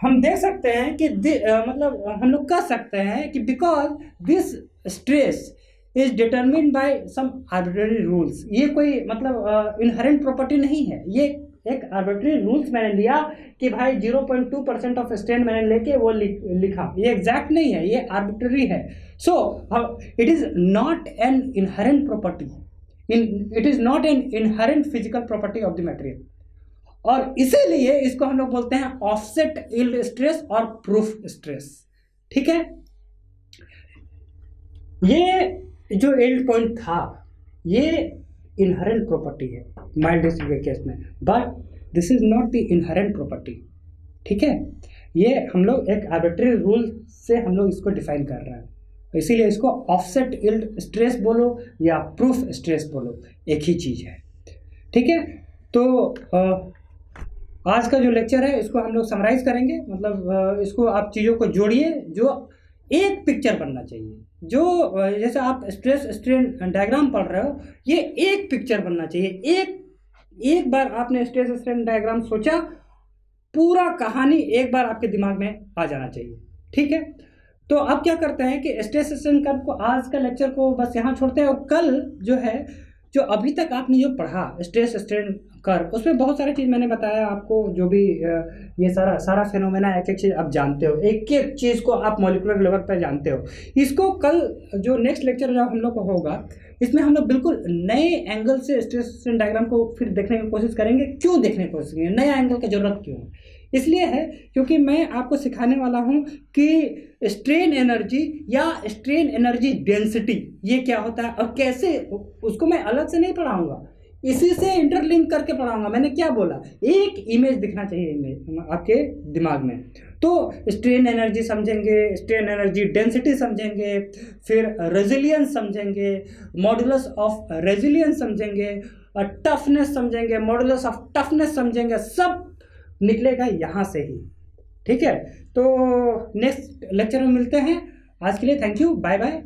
हम देख सकते हैं कि मतलब हम लोग कह सकते हैं कि because this stress is determined by some arbitrary rules. ये कोई मतलब इनहेरेंट प्रॉपर्टी नहीं है, ये एक आर्बिट्ररी रूल्स मैंने लिया कि भाई 0.2% ऑफ स्ट्रेन मैंने लेके वो लिखा, ये एग्जैक्ट नहीं है, ये आर्बिट्ररी है। So it is not an inherent property, it is not an inherent physical property of the material, और इसीलिए इसको हम लोग बोलते हैं ऑफसेट यील्ड स्ट्रेस और प्रूफ स्ट्रेस। ठीक है, ये जो यील्ड पॉइंट था ये इनहेरेंट प्रॉपर्टी है माइल्ड डिस्ट्रिक्ट के केस में, but this is not the inherent property. ठीक है, ये हम लोग एक आर्बिट्ररी रूल से हम लोग इसको डिफाइन कर रहे हैं, इसीलिए इसको ऑफसेट यील्ड स्ट्रेस बोलो या प्रूफ स्ट्रेस बोलो, एक ही चीज है। ठीक है, तो आज का जो लेक्चर है इसको हम लोग समराइज करेंगे, मतलब इसको आप चीज़ों को जोड़िए, जो एक पिक्चर बनना चाहिए, जो जैसे आप स्ट्रेस स्ट्रेन डायग्राम पढ़ रहे हो, ये एक पिक्चर बनना चाहिए। एक बार आपने स्ट्रेस स्ट्रेन डायग्राम सोचा, पूरा कहानी एक बार आपके दिमाग में आ जाना चाहिए। ठीक है, तो अब क्या करते हैं कि स्ट्रेस स्ट्रेन कर्व को, आज का लेक्चर को बस यहाँ छोड़ते हैं, और कल जो है, जो अभी तक आपने जो पढ़ा स्ट्रेस स्ट्रेन कर्व, उसमें बहुत सारी चीज़ मैंने बताया आपको, जो भी ये सारा फेनोमेना, एक एक चीज़ आप जानते हो, एक एक चीज़ को आप मॉलिक्यूलर लेवल पर जानते हो। इसको कल जो नेक्स्ट लेक्चर जो हम लोग को होगा, इसमें हम लोग बिल्कुल नए एंगल से स्ट्रेस स्ट्रेन डायग्राम को फिर देखने की कोशिश करेंगे। क्यों देखने की कोशिश करेंगे, नया एंगल की जरूरत क्यों है? इसलिए है क्योंकि मैं आपको सिखाने वाला हूँ कि स्ट्रेन एनर्जी या स्ट्रेन एनर्जी डेंसिटी ये क्या होता है और कैसे, उसको मैं अलग से नहीं पढ़ाऊंगा, इसी से इंटरलिंक करके पढ़ाऊंगा। मैंने क्या बोला, एक इमेज दिखना चाहिए इमेज आपके दिमाग में, तो स्ट्रेन एनर्जी समझेंगे, स्ट्रेन एनर्जी डेंसिटी समझेंगे, फिर रेजिलियंस समझेंगे, मॉडुलस ऑफ रेजिलियंस समझेंगे, टफनेस समझेंगे, मॉडुलस ऑफ टफनेस समझेंगे, सब निकलेगा यहाँ से ही। ठीक है, तो नेक्स्ट लेक्चर में मिलते हैं। आज के लिए थैंक यू, बाय बाय।